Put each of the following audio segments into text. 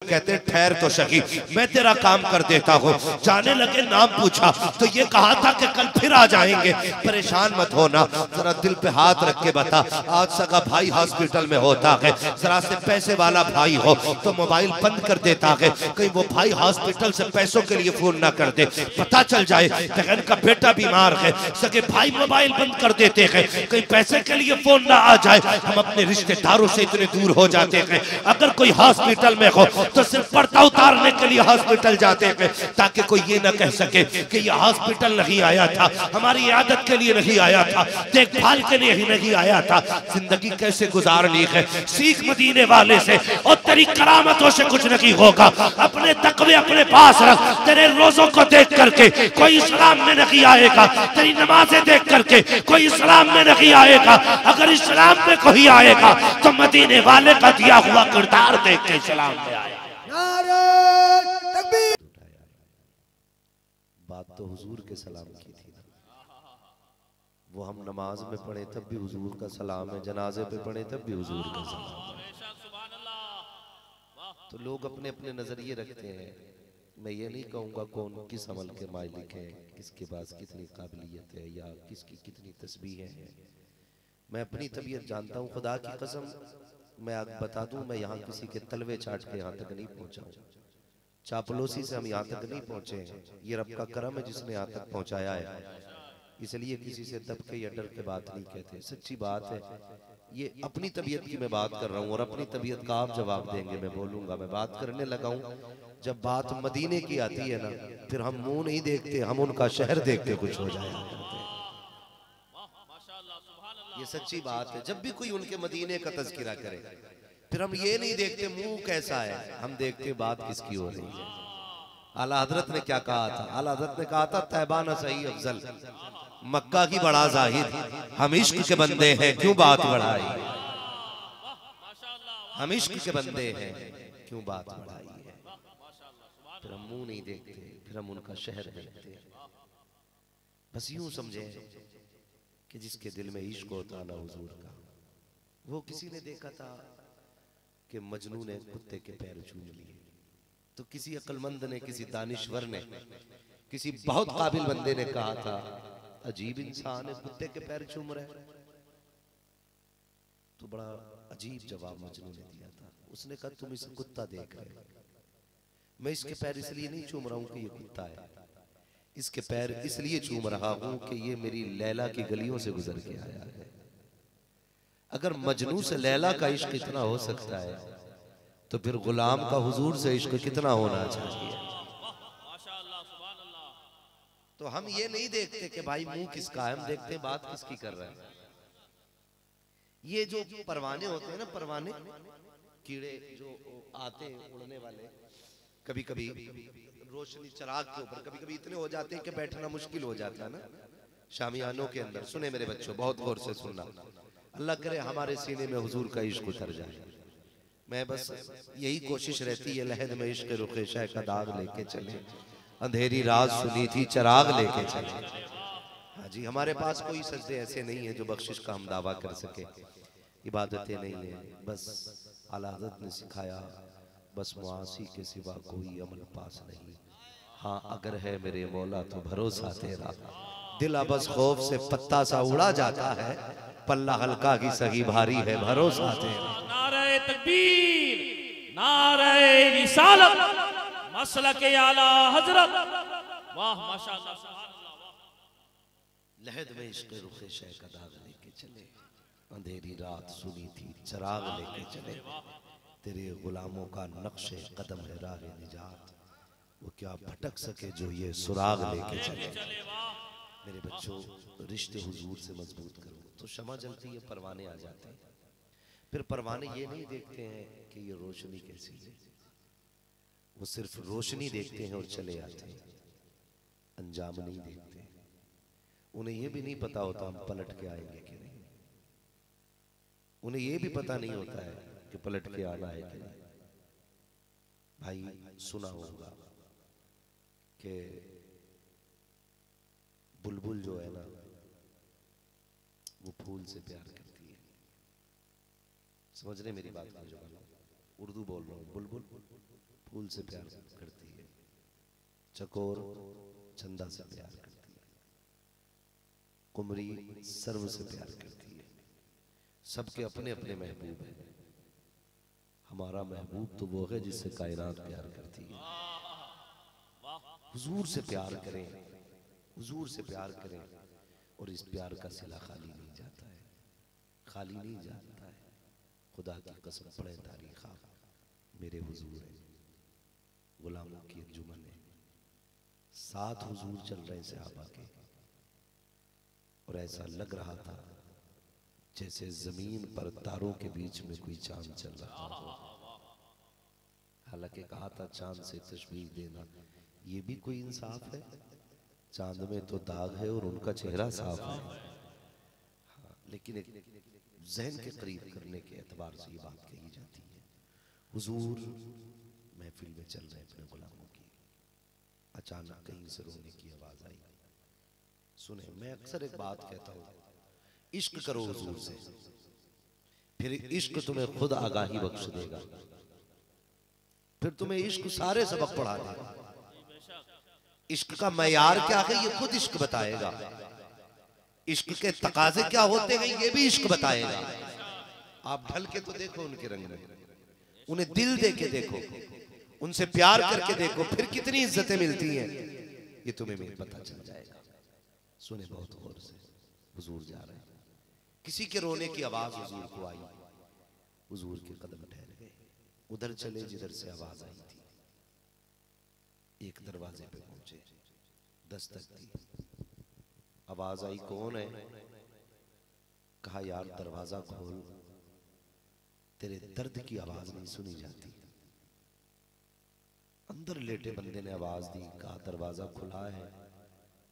कहते ठहर तो सही, मैं तेरा काम कर देता हूँ। जाने लगे, नाम पूछा तो ये कहा था कि कल फिर आ जाएंगे, परेशान मत होना, जरा दिल पे हाथ रख के बता, आज सगा भाई हॉस्पिटल में होता है, जरा से पैसे वाला भाई हो तो मोबाइल बंद कर देता है, कहीं वो भाई हॉस्पिटल से पैसों के लिए फोन ना कर दे, पता चल जाए बहन का बेटा बीमार है, सगे भाई मोबाइल बंद कर देते हैं, कहीं पैसे के लिए फोन ना आ जाए, हम अपने रिश्तेदारों से इतने दूर हो जाते हैं। अगर कोई हॉस्पिटल में हो तो सिर्फ पर्दा उतारने के लिए हॉस्पिटल जाते हैं, ताकि कोई ये ना कह सके कि ये हॉस्पिटल नहीं आया था, हमारी इयादत के लिए नहीं आया था, देखभाल के लिए ही नहीं आया था। जिंदगी कैसे गुजारनी है सीख मदीने वाले से, और तेरी करामतों से कुछ नहीं होगा। अपने तकवे अपने पास रख, तेरे रोजों को देख करके कोई इस्लाम में नहीं आएगा, तेरी नमाजें देख करके कोई इस्लाम में नहीं आएगा। अगर इस्लाम में कोई आएगा तो मदीने वाले का दिया हुआ किरदार देख के इस्लाम में आएगा। बात तो हुजूर के सलाम की थी ना, वो हम नमाज में पढ़े तब भी हुजूर का सलाम है, जनाजे पे पढ़े तब भी हुजूर का सलाम है। तो लोग अपने अपने नजरिए रखते हैं। मैं ये नहीं कहूँगा कौन किस अमल के मालिक है, किसके पास कितनी काबिलियत है या किसकी कितनी तस्बीहें हैं। मैं अपनी तबीयत जानता हूँ, खुदा की कसम मैं बता दूं, मैं यहाँ किसी के तलवे चाट के यहाँ तक नहीं पहुँचा हूँ, चापलूसी से हम यहाँ तक नहीं पहुँचे हैं। ये रब का करम है जिसने यहाँ तक पहुँचाया है, इसलिए किसी से दबके या डर के बात नहीं कहते, सच्ची बात है। ये अपनी तबीयत की मैं बात कर रहा हूँ और अपनी तबीयत का आप जवाब देंगे, मैं बोलूंगा। मैं बात करने लगा हूँ, जब बात मदीने की आती है ना, फिर हम मुंह नहीं देखते, हम उनका शहर देखते कुछ हो जाएगा। ये सच्ची बात है। जब भी कोई उनके मदीने का तज़किरा करे, फिर हम ये नहीं देखते मुंह कैसा है, हम देखते बात किसकी हो रही है। आला हजरत ने क्या कहा था? आला हजरत ने कहा था तैबा न सही अफजल, मक्का की बड़ा जाहिद, हम इश्क के बंदे हैं क्यों बात बढ़ाई, हम इश्क के बंदे हैं क्यों बात बढ़ाई है। फिर हम मुंह नहीं देखते, फिर हम उनका शहर देखते हैं। बस यूं समझे कि जिसके दिल में इश्क होता ना हुजूर का, वो किसी ने देखा था कि मजनू ने कुत्ते के पैर चूम लिए, तो किसी अक्लमंद ने, किसी दानिश्वर ने, किसी बहुत काबिल बंदे ने कहा था अजीब इंसान है, कुत्ते के पैर चूम रहे। तो बड़ा अजीब जवाब मजनू ने दिया था। उसने कहा तुम इसे कुत्ता देख रहे हो, मैं इसके पैर इसलिए नहीं चूम रहा हूं कि ये कुत्ता है, इसके पैर इसलिए चूम रहा हूं कि ये मेरी लैला की गलियों से गुजर के आया है। अगर मजनू से लैला का इश्क इतना हो सकता है तो फिर गुलाम का हुजूर से इश्क कितना होना चाहिए। तो हम ये नहीं देखते कि भाई मुंह किसका है, हम देखते हैं बात किसकी कर रहे हैं। ये जो परवाने होते हैं ना, परवाने कीड़े जो आते हैं उड़ने वाले, कभी कभी रोशनी चराग के ऊपर कभी कभी इतने हो जाते हैं कि बैठना मुश्किल हो जाता है ना शामियानों के अंदर। सुने मेरे बच्चों, बहुत गौर से सुनना, अल्लाह करे हमारे सीने में हुजूर का इश्क उतर जाए। मैं बस यही कोशिश रहती है, लहद में इश्क रुखे शह का दाग लेके चले, अंधेरी रात सुनी थी चराग लेके चले। हाँ जी, हमारे पास कोई सजदे ऐसे नहीं है जो बख्शिश का हम दावा कर सके, इबादतें नहीं है, बस आला हज़रत ने सिखाया, बस मुआसी के सिवा कोई अमल पास नहीं। हाँ अगर है मेरे मौला तो भरोसा तेरा, दिल बस खौफ से पत्ता सा उड़ा जाता है, पल्ला हल्का की सही भारी है भरोसा तेरा। नारे तकबीर, नारे रिसालत, मसलके आला हजरत, वाह माशाअल्लाह, लहद में इश्क रुखे शह का दाग लेके चले, अंधेरी रात सुनी थी चराग लेके चले, तेरे गुलामों का नक्शे कदम है राह निजात, वो क्या भटक सके जो ये सुराग लेके चले। मेरे बच्चों, रिश्ते हुजूर से मजबूत करो तो शमा जलती है, परवाने आ जाते हैं। फिर परवाने ये नहीं देखते हैं कि ये रोशनी कैसी है, वो सिर्फ रोशनी देखते हैं और चले आते हैं, अंजाम नहीं देखते। उन्हें ये भी नहीं पता होता हम पलट के आएंगे कि नहीं, उन्हें ये भी पता नहीं होता है कि पलट के आना है कि नहीं। भाई सुना होगा कि बुलबुल जो है ना, वो फूल से प्यार करती है। समझ रहे मेरी बात को? जो उर्दू बोल रहा हूँ, बुलबुल फूल से प्यार करती है, चकोर चंदा से प्यार करती है, कुमरी सर्व से प्यार करती है। सबके अपने अपने महबूब हैं। हमारा महबूब तो वो है जिससे कायनात प्यार करती है। हुजूर से प्यार करें, हुजूर से प्यार करें, और इस प्यार का सिला खाली नहीं जाता है, खाली नहीं जाता है। खुदा की कसम पढ़े तारीख मेरे हुजूर है, गुलामों की अंजुमन है, 7 हुजूर चल रहे सहाबा के, और ऐसा लग रहा था जैसे जमीन पर तारों के बीच में कोई चांद चल रहा हो। हालांकि कहा था चांद से तशबीह देना, ये भी कोई इंसाफ है? चांद में तो दाग है और उनका चेहरा साफ है। हाँ, लेकिन एक जहन के करीब करने के एतबार से ये बात कही जाती है। हुजूर महफिल में चल रहे अपने गुलामों की, अचानक कहीं से रोने की आवाज आई। सुने, मैं अक्सर एक बात कहता हूँ, इश्क करो हुजूर से, फिर इश्क तुम्हें खुद आगाही बख्श देगा, फिर तुम्हें इश्क सारे सबक पढ़ा देगा। इश्क का मयार क्या है ये खुद इश्क बताएगा, इश्क के तकाजे क्या होते हैं ये भी इश्क बताएगा। आप ढल के तो देखो उनके रंग में, उन्हें दिल दे के देखो, उनसे प्यार करके देखो, फिर कितनी इज्जतें मिलती हैं ये तुम्हें पता चल जाएगा। सुने बहुत गौर से, हुजूर जा रहे हैं, किसी के रोने की आवाज हुजूर को आई, हुजूर के कदम ठहर गए, उधर चले जिधर से आवाज आई थी। एक दरवाजे पे पहुंचे, दस्तक दी, आवाज आई कौन है? कहा यार दरवाजा खोल, तेरे दर्द की आवाज नहीं सुनी जाती। अंदर लेटे बंदे ने आवाज दी, कहा दरवाजा खुला है,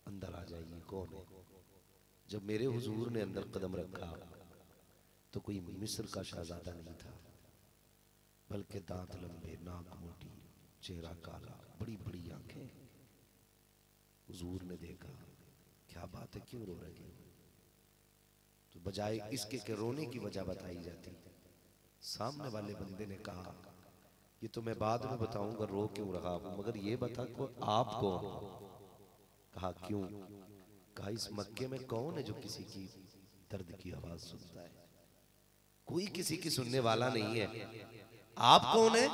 अंदर आ जाइए। कौन है? जब मेरे हुजूर ने अंदर कदम रखा तो कोई मिस्र का शहजादा नहीं था, बल्कि दांत लंबे, नाक मोटी, चेहरा काला, बड़ी बड़ी आंखें। हुजूर ने देखा, क्या बात है, क्यों रो रहे हो? तो बजाय इसके के रोने की वजह बताई जाती, सामने वाले बंदे ने कहा ये तो मैं बाद में बताऊंगा रो क्यों रहा हूं, मगर ये बता को आप कौन? कहा क्यों? कहा इस मक्के में कौन है जो किसी की दर्द की आवाज सुनता है? कोई किसी की सुनने वाला नहीं है। आप कौन है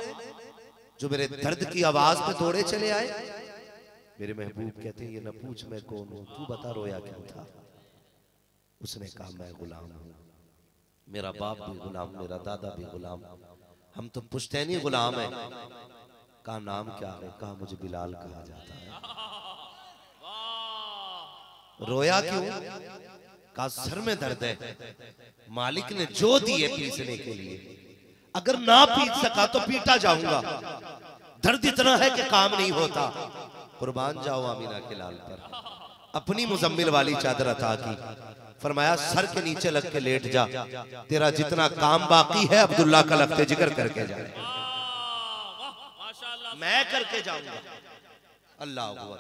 जो मेरे दर्द की आवाज पे दौड़े चले आए? मेरे महबूब कहते हैं ये न पूछ मैं कौन हूं, तू बता रोया क्यों था? उसने कहा मैं गुलाम हूं, मेरा बाप भी गुलाम, मेरा दादा भी गुलाम, हम तो पुश्तैनी गुलाम हैं। कहा नाम क्या है? कहा मुझे बिलाल कहा जाता है। रोया क्यों? कहा सर में दर्द है, मालिक ने जो दिए पीसने के लिए, अगर ना पीट सका तो पीटा जाऊंगा, दर्द इतना है कि काम नहीं होता। कुर्बान जाओ आमीना के लाल पर। अपनी मुजम्मिल वाली चादर अता की, फरमाया सर के नीचे लग के लेट जा, तेरा जितना काम बाकी है अब्दुल्ला का लफ्ते जिक्र करके जा, मैं करके जाऊंगा। अल्लाह अकबर।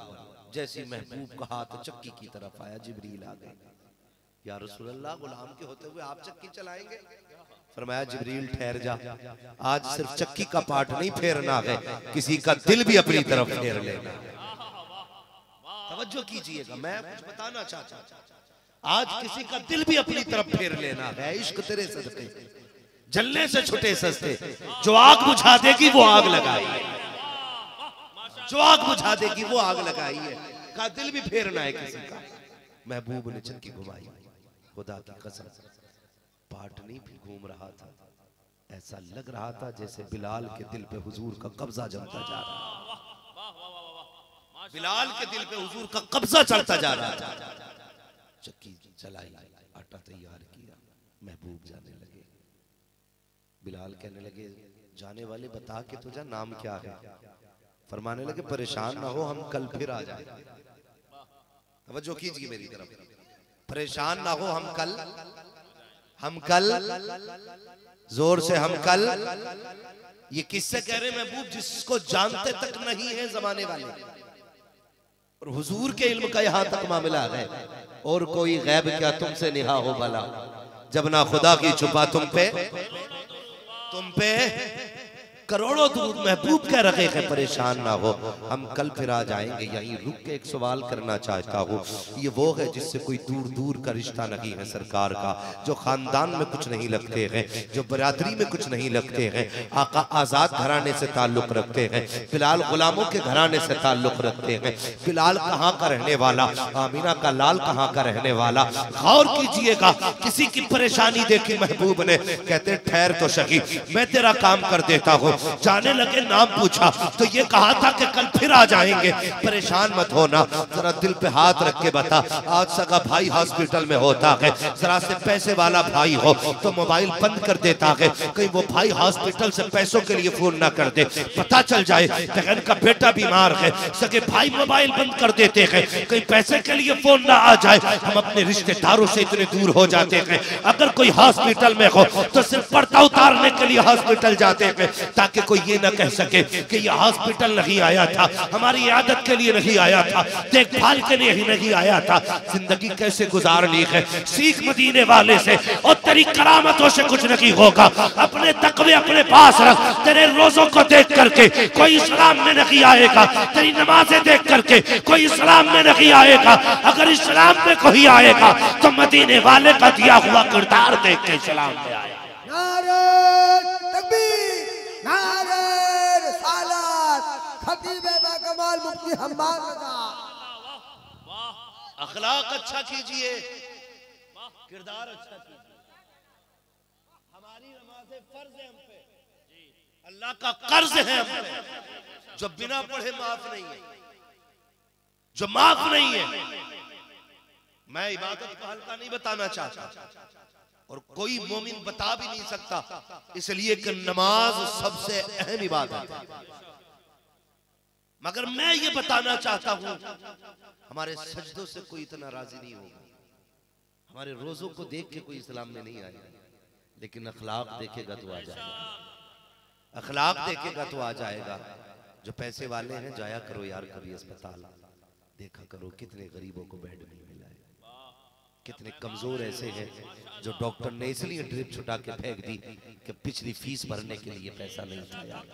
जैसी महबूब का हाथ चक्की की तरफ आया, जिब्रील आ गए। या रसूल अल्लाह, गुलाम के होते हुए आप चक्की चलाएंगे? फरमाया जिब्रील ठहर जा, आज सिर्फ चक्की का पार्ट नहीं फेरना है, किसी का दिल भी अपनी तरफ फेर लेना। तवज्जो कीजिएगा, मैं कुछ बताना चाहता हूं, आज किसी का दिल भी अपनी तरफ फेर लेना है। इश्क तेरे सदके जलने से छुटे सस्ते, जो आग बुझा देगी वो आग लगाई है, जो आग बुझा देगी वो आग लगाई है। का दिल भी फेरना है किसी का। महबूब ने चक्की घुमाई, खुदा की कसम पाट नहीं भी घूम रहा था, ऐसा लग रहा था जैसे बिलाल के दिल पे हुजूर का कब्जा जमता जा रहा है। बिलाल के दिल पे हुजूर का कब्जा चलता जा रहा था। चक्की चलाई, आटा तैयार किया, महबूब जाने लगे। बिलाल कहने लगे जाने वाले बता के तुझा नाम क्या है? फरमाने लगे परेशान ना हो, हम कल फिर आ जाए। तवज्जो कीजिए मेरी तरफ, परेशान ना हो, हम कल जोर से हम कल। ये किससे कह रहे महबूब? जिसको जानते तक नहीं है जमाने वाले, और हुजूर के इल्म का यहां तक मामला है। और कोई गैब क्या तुमसे निहा हो भला, जब ना खुदा की छुपा तुम पे करोड़ों दूर महबूब कह रहे हैं परेशान ना हो, हम कल फिर आ जाएंगे। यहीं रुक के एक सवाल करना चाहता हूँ। ये वो है जिससे कोई दूर दूर का रिश्ता नहीं है सरकार का, जो खानदान में कुछ नहीं लगते हैं, जो बरादरी में कुछ नहीं लगते हैं, आका आजाद घराने से ताल्लुक रखते हैं, बिलाल गुलामों के घराने से ताल्लुक रखते हैं। बिलाल कहाँ का रहने वाला, आमीना का लाल कहाँ का रहने वाला। गौर कीजिएगा, किसी की परेशानी देखी महबूब ने, कहते ठहर तो सही, मैं तेरा काम कर देता हूँ। जाने लगे नाम पूछा तो ये कहा था कि कल फिर आ जाएंगे, परेशान मत होना, जरा दिल पे हाथ रख के बता। आज सगा भाई हॉस्पिटल में होता है, जरा से पैसे वाला भाई हो तो मोबाइल बंद कर देता है, कहीं वो भाई हॉस्पिटल से पैसों के लिए फोन ना कर दे, पता चल जाए बहन का बेटा बीमार है, सगे भाई मोबाइल बंद कर देते हैं, कहीं पैसे के लिए फोन ना आ जाए। हम अपने रिश्तेदारों से इतने दूर हो जाते हैं, अगर कोई हॉस्पिटल में हो तो सिर्फ पर्दा उतारने के लिए हॉस्पिटल जाते हैं, ताकि कोई ये ना कह सके कि ये हॉस्पिटल नहीं आया था, हमारी आदत के लिए नहीं आया था, देखभाल के लिए ही नहीं आया था। जिंदगी कैसे गुजार ली है, सीख मदीने वाले से, और तेरी करामतों से कुछ नहीं होगा। अपने तकवे अपने पास रख, तेरे रोजों को देख करके कोई इस्लाम में नहीं आएगा, तेरी नमाजें देख करके कोई इस्लाम में नहीं आएगा। अगर इस्लाम में कोई आएगा तो मदीने वाले का दिया हुआ किरदार देख के इस्लाम में आएगा। नारे तकबीर, नारे रिसालत, खतीब बाकमाल मुफ्ती हम्माद रज़ा। अखलाक अच्छा कीजिए, किरदार अच्छा कीजिए। हमारी नमाज़ें फर्ज है हम पे, अल्लाह का कर्ज है हम पे, जो बिना पढ़े माफ नहीं है, जो माफ नहीं है। मैं इबादत को हल्का नहीं बताना चाहता, और कोई मोमिन बता भी नहीं सकता, इसलिए कि नमाज सबसे अहम इबादत है। मगर मैं ये बताना चाहता हूं, हमारे सजदों से कोई इतना राजी नहीं होगा, हमारे रोजों को देख के कोई इस्लाम में नहीं आएगा, लेकिन अखलाक देखेगा तो आ जाएगा, अखलाक देखेगा तो आ जाएगा। जो पैसे वाले हैं, जाया करो यार कभी अस्पताल, देखा करो कितने गरीबों को बेड नहीं मिला है, कितने कमजोर ऐसे हैं जो डॉक्टर ने इसलिए ड्रिप छुटा के फेंक दी कि पिछली फीस भरने के लिए पैसा नहीं था यार।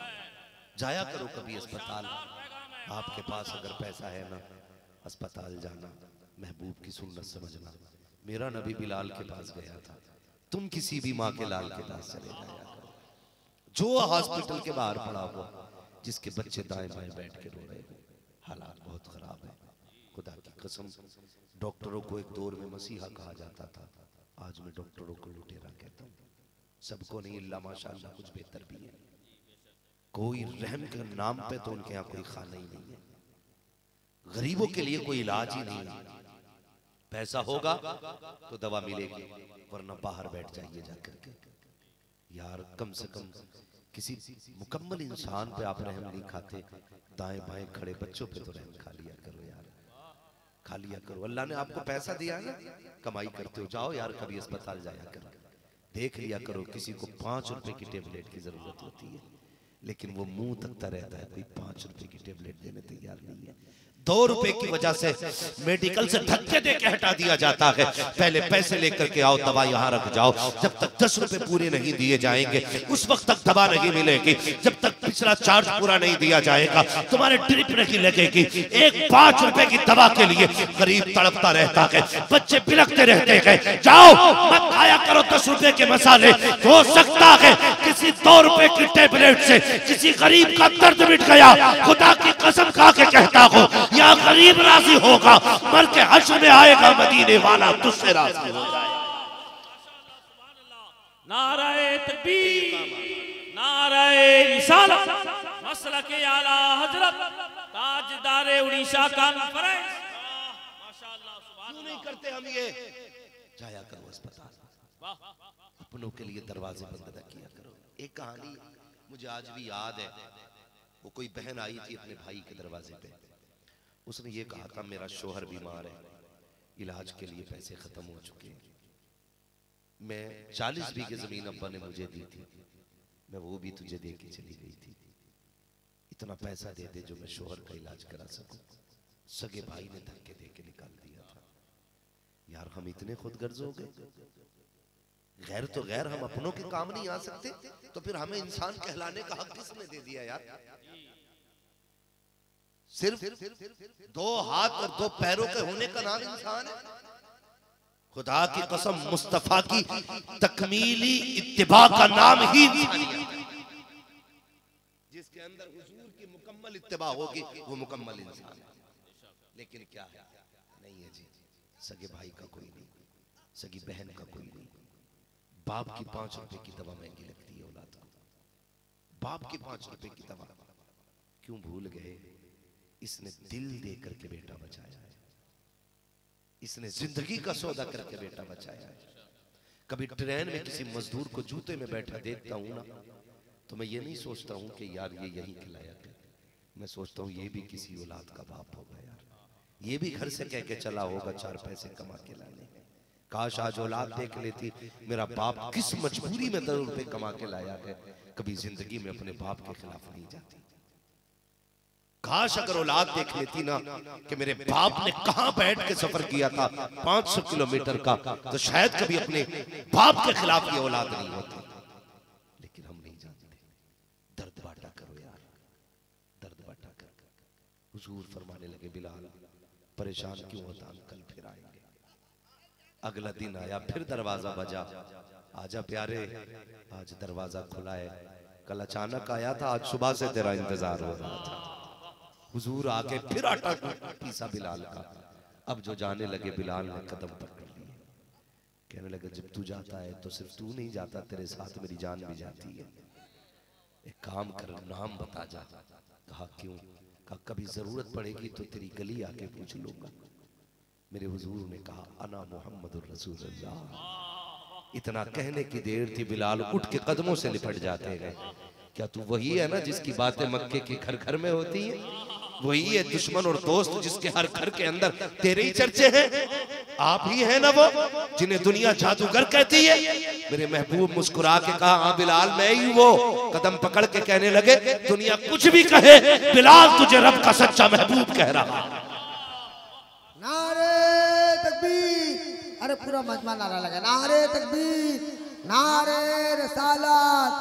जाया करो कभी अस्पताल, आपके पास अगर पैसा है ना, अस्पताल जाना, महबूब की सुन्नत समझना। मेरा नबी बिलाल के पास गया था, तुम किसी भी माँ के लाल के पास चले जाया करो, जो हॉस्पिटल के बाहर पड़ा हो, जिसके बच्चे दाएं बाएं बैठ के रो रहे हो, हालात बहुत खराब है। खुदा की कसम, डॉक्टरों को एक दौर में मसीहा कहा जाता था, आज मैं डॉक्टरों को लुटेरा कहता हूँ। सबको नहीं, अल्लाह माशाअल्लाह कुछ बेहतर भी है। कोई रहम के नाम पे तो उनके यहाँ कोई खाना ही नहीं है, गरीबों के लिए कोई इलाज ही नहीं है। पैसा होगा तो दवा मिलेगी, वरना बाहर बैठ जाइए जाकर के। यार कम से कम किसी मुकम्मल इंसान पे आप रहम नहीं खाते, दाएं बाएं खड़े बच्चों पे तो रहम खा लिया करो यार, खा लिया करो। अल्लाह ने आपको पैसा दिया है ना, कमाई करते हो, जाओ यार कभी अस्पताल जाया करो, देख लिया करो। किसी को 5 रुपए की टेबलेट की जरूरत होती है, लेकिन वो मुंह तकता रहता है, कोई 5 रुपए की टेबलेट देने तैयार नहीं है। 2 रुपए की वजह से मेडिकल से धक्के दे के हटा दिया जाता है। पहले पैसे लेकर के आओ, दवा यहाँ रख जाओ। जब तक 10 रुपए पूरे नहीं दिए जाएंगे उस वक्त तक दवा नहीं मिलेगी। जब तक पिछला चार्ज पूरा नहीं दिया जाएगा तुम्हारे ड्रिप नहीं लगेगी। एक 5 रुपए की दवा के लिए गरीब तड़पता रहता है, बच्चे बिलखते रहते हैं। जाओ मत खाया करो 10 रुपए के मसाले, हो सकता है किसी 2 रुपए की टेबलेट से किसी गरीब का दर्द मिट गया। खुदा की कसम खा के कहता हूँ, या गरीब राजी होगा, मर के हश्र में आएगा मदीने वाला तुझसे राजी हो जाएगा। नाराए तकबीर, नाराए रिसालत, मसलके आला हजरत, ताजदारे उड़ीसा कॉन्फ्रेंस। माशाअल्लाह, सुभान अल्लाह। नहीं करते हम ये, जाया करो अस्पताल, अपनों के लिए दरवाजे बंद न किया करो। एक कहानी मुझे आज भी याद है, वो कोई बहन आई थी अपने भाई के दरवाजे पे, उसने ये कहा था मेरा शोहर बीमार है, इलाज के लिए पैसे खत्म हो चुके हैं, मैं 40 बीघे जमीन अब्बा ने मुझे दी थी, मैं वो भी तुझे दे के चली गई थी, इतना पैसा दे दे जो मैं शोहर का इलाज करा सकूं। सगे भाई ने धक्के दे के निकाल दिया था। यार हम इतने खुदगर्ज हो गए, गैर तो गैर, हम अपनों के काम नहीं आ सकते, तो फिर हमें इंसान कहलाने का हक किसने दे दिया यार? सिर्फ 2 हाथ और 2 पैरों के होने का नाम इंसान है? खुदा की कसम, मुस्तफा की तकमीली इत्तिबा का नाम ही इंसानियत है। जिसके अंदर हुजूर की मुकम्मल इत्तिबा होगी वो मुकम्मल इंसान है। लेकिन क्या है, नहीं है जी, सगे भाई का कोई नहीं, सगी बहन का कोई नहीं। बाप की 5 रुपए की दवा महंगी लगती है औलाद को। बाप की 5 रुपए की दवा क्यों भूल गए? इसने दिल दे करके बेटा बचाया है, इसने जिंदगी का सौदा करके बेटा बचाया है। कभी ट्रेन में किसी मजदूर को जूते में बैठा देखता हूं ना, तो मैं ये नहीं सोचता हूं कि यार ये यही खिलाया गया, मैं सोचता हूं ये भी किसी औलाद का बाप होगा यार, ये भी घर से कह के चला होगा 4 पैसे कमा के लाने। काश आज औलाद देख लेती मेरा बाप किस मजबूरी में 10 रुपए कमा के लाया है, कभी जिंदगी में अपने बाप के खिलाफ नहीं जाती। काश अगर औलाद देख लेती ना कि मेरे बाप ने कहां बैठ के सफर किया था 500 किलोमीटर का, तो शायद कभी अपने बाप के खिलाफ ये औलाद नहीं होती। लेकिन हम नहीं जानते। दर्द बांटा करो यार, दर्द बांटा कर। हुजूर फरमाने लगे, बिलाल परेशान क्यों होता, अंकल फिर आएंगे। अगला दिन आया, फिर दरवाजा बजा, आजा प्यारे, आज दरवाजा खुला है, कल अचानक आया था, आज सुबह से तेरा इंतजार हो रहा था। हुजूर आके फिर आटा पीसा बिलाल का। अब जो जाने लगे, बिलाल ने कदम पकड़ लिए, कहने लगे जब तू जाता है तो सिर्फ तू नहीं जाता, तेरे साथ मेरी जान भी जाती है। एक काम कर, नाम बता जा। कहा क्यों? कहा कभी जरूरत पड़ेगी तो तेरी गली आके पूछ लूंगा। मेरे हुजूर ने कहा अना मोहम्मदुर रसूलुल्लाह। इतना कहने की देर थी, बिलाल उठ के कदमों से लिपट जाते गए। क्या तू वही है ना जिसकी बातें मक्के के घर घर में होती हैं? वही है दुश्मन और दोस्त जिसके हर घर के अंदर तेरे ही चर्चे हैं? आप ही है ना वो जिन्हें दुनिया जादूगर कहती है? मेरे महबूब मुस्कुरा के कहा हाँ बिलाल मैं ही वो। कदम पकड़ के कहने लगे दुनिया कुछ भी कहे, बिलाल तुझे रब का सच्चा महबूब कह रहा। नारे तकबीर, अरे पूरा मजमा नारा लगा, नारे तकबीर, नारे रिसालत,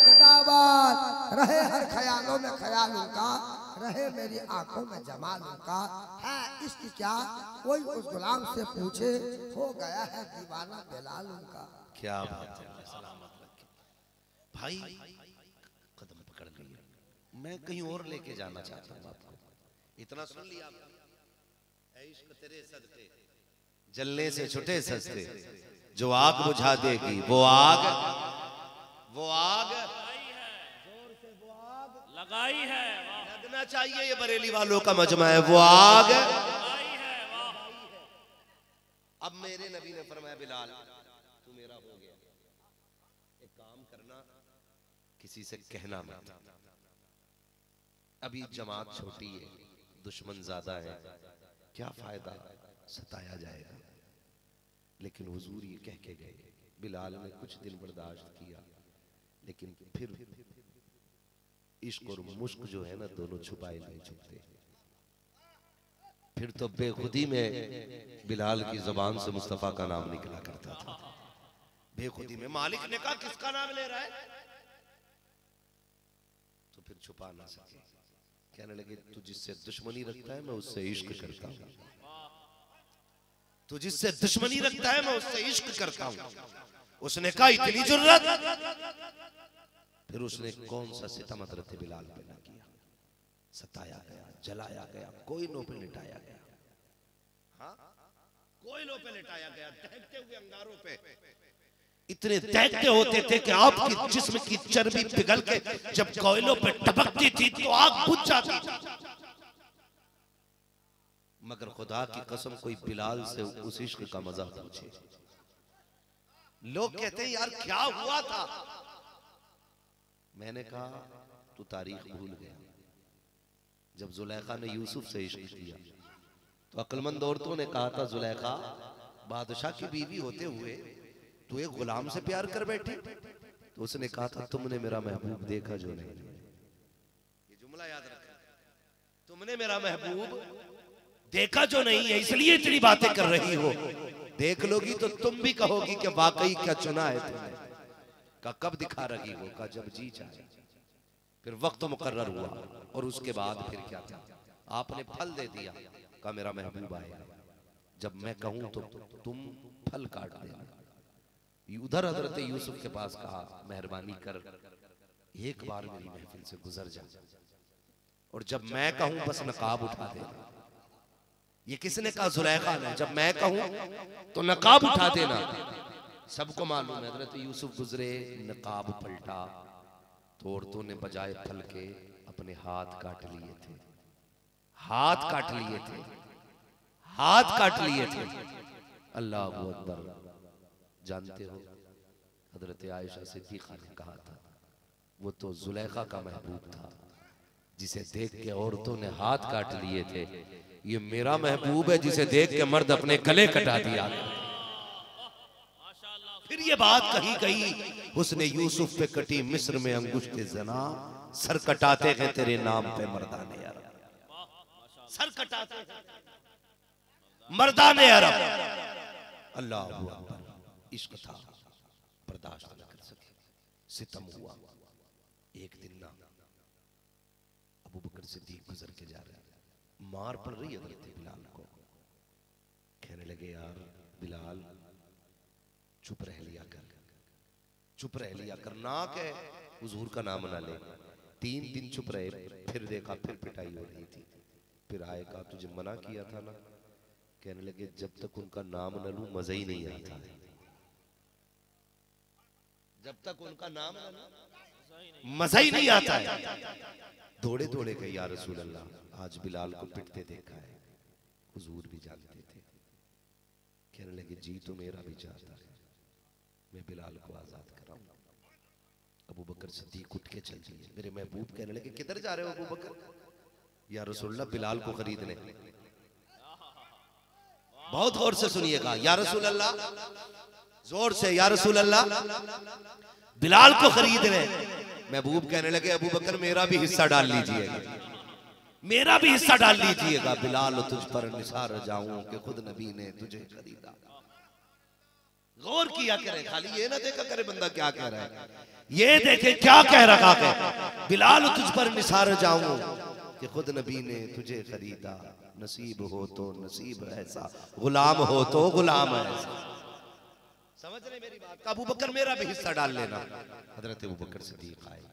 खिताबात, रहे हर ख्यालों में ख्याल उनका, रहे मेरी आंखों में जमाल उनका। है इश्क क्या कोई उस गुलाम से पूछे, हो गया है दीवाना बिलाल उनका। क्या बात है, सलामत रखे भाई। कदम पकड़ लिए, मैं कहीं और लेके जाना चाहता हूँ आपको। इतना सुन लिया, इश्क तेरे सदके जलने से छुटे सस्ते, जो आग बुझा देगी वो आग लगाई है, लगना चाहिए। ये बरेली वालों का मजमा है, वो आग लगाई है। अब मेरे नबी ने फरमाया बिलाल तू मेरा हो गया, एक काम करना, किसी से कहना मत। अभी जमात छोटी है, दुश्मन ज्यादा है, क्या फायदा, सताया जाएगा। लेकिन हुजूर ये कह के गए। बिलाल ने कुछ दिन बर्दाश्त किया, लेकिन फिर इश्क और मुश्क जो है ना दोनों छुपाए नहीं छुपते। फिर तो बेखुदी में बिलाल की जुबान से मुस्तफा का नाम निकला करता था। बेखुदी में मालिक ने कहा किसका नाम ले रहा है, तो फिर छुपा ना सके। कहने लगे तू जिससे दुश्मनी रखता है मैं उससे इश्क करता हूं, तू जिससे दुश्मनी रखता है मैं उससे इश्क करता हूं। उसने कहा इतनी जुर्रत। फिर उसने कौन सा सितम हज़रत बिलाल पे न किया। सताया गया, जलाया गया, कोयलों पे लिटाया गया। हाँ, कोयलों पे लिटाया गया, दहकते हुए अंगारों पे। इतने दहकते होते थे कि आपकी जिस्म की चर्बी पिघल के जब कोयलों पे टपकती थी तो आग बुझ जाती थी। मगर खुदा की कसम कोई बिलाल से उस इश्क का मजा पूछे। लोग कहते हैं यार क्या हुआ था। मैंने कहा तू तारीख भूल गया। जब जुलेखा ने यूसुफ से इश्क किया तो अक्लमंद औरतों ने कहा था जुलेखा बादशाह की बीवी होते हुए तू एक गुलाम से प्यार कर बैठी। तो उसने कहा था तुमने मेरा महबूब देखा जो नहीं। ये जुमला याद रखना, तुमने मेरा महबूब देखा जो नहीं है इसलिए इतनी बातें कर रही हो। देख लोगी तो तुम भी कहोगी कि वाकई क्या चुना है तुमने। का कब दिखा रही वो, का जब जी चाहे। फिर वक्त मुकर्रर हुआ और उसके बाद फिर क्या था, आपने फल दे दिया, का मेरा महबूब आएगा, जब मैं कहूं तो तुम फल काट देना। उधर हजरत यूसुफ के पास कहा, मेहरबानी कर एक बार मेरी महफिल से गुजर जा, और जब मैं कहूं बस नकाब उठा देना। ये किसने कहा? जुलेखा ने। जब मैं कहूं तो नकाब उठा देना। सबको मालूम है हजरत यूसुफ गुजरे, नकाब पलटा तो औरतों ने बजाय फल के अपने हाथ काट लिए थे, हाथ काट लिए थे, हाथ काट लिए थे। अल्लाह अकबर। जानते हो हजरत आयशा सिद्दीक़ा ने कहा था, वो तो जुलेखा का महबूब था जिसे देख के औरतों ने हाथ काट लिए थे। ये मेरा महबूब है जिसे देख के मर्द अपने गले कटा दिया। फिर ये बात कही गई, उसने यूसुफ पे कटी मिस्र में अंगुष्ठे ज़ना, सर कटाते हैं तेरे नाम पे मर्दाने अरब, सर कटाते मर्दाने अरब। अल्लाह अकबर। इश्क था, बर्दाश्त न कर सके, सितम हुआ। एक दिन ना अबू बकर सिद्दीक गुजर के जा रहे, मार पड़ रही हजरत बिलाल को। कहने लगे, यार बिलाल चुप रह लिया कर, चुप रह लिया कर, ना के हुजूर का नाम ना ले। 3 दिन चुप रहे, फिर देखा फिर पिटाई हो रही थी। फिर आए, कहा तुझे मना किया था ना। कहने लगे, जब तक उनका नाम न लूं मजा ही नहीं आता है, जब तक उनका नाम न लूं मजा ही नहीं आता है। दौड़े दौड़े गए, या रसूल अल्लाह, आज बिलाल को पिटते देखा है, हुजूर भी जानते थे। कहने लगे, जी तो मेरा भी चाहता है, मैं बिलाल को आजाद कराऊं। अबू बकर सिद्दीक उठ के चल दिए। मेरे महबूब कहने लगे, किधर जा रहे हो अबू बकर? या रसूलल्लाह, बिलाल को खरीदने। बहुत गौर से सुनिएगा, या रसूल अल्लाह, जोर से, या रसूल अल्लाह, बिलाल को खरीदने। महबूब कहने लगे, अबू बकर मेरा भी हिस्सा डाल लीजिएगा, मेरा भी हिस्सा डाल लीजिएगा। बिलाल तुझ पर निसार जाऊं कि खुद नबी ने तुझे खरीदा। गौर किया करे, खाली ये ना देखा करे बंदा क्या कह रहा है, ये देखे क्या कह रहा है। बिलाल तुझ पर निसार जाऊं कि खुद नबी ने तुझे खरीदा। नसीब हो तो नसीब ऐसा, गुलाम हो तो गुलाम ऐसा। समझ रहे मेरी बात? अबू बकर मेरा भी हिस्सा डाल लेना। हजरत अबू बकर सिद्दीक आए,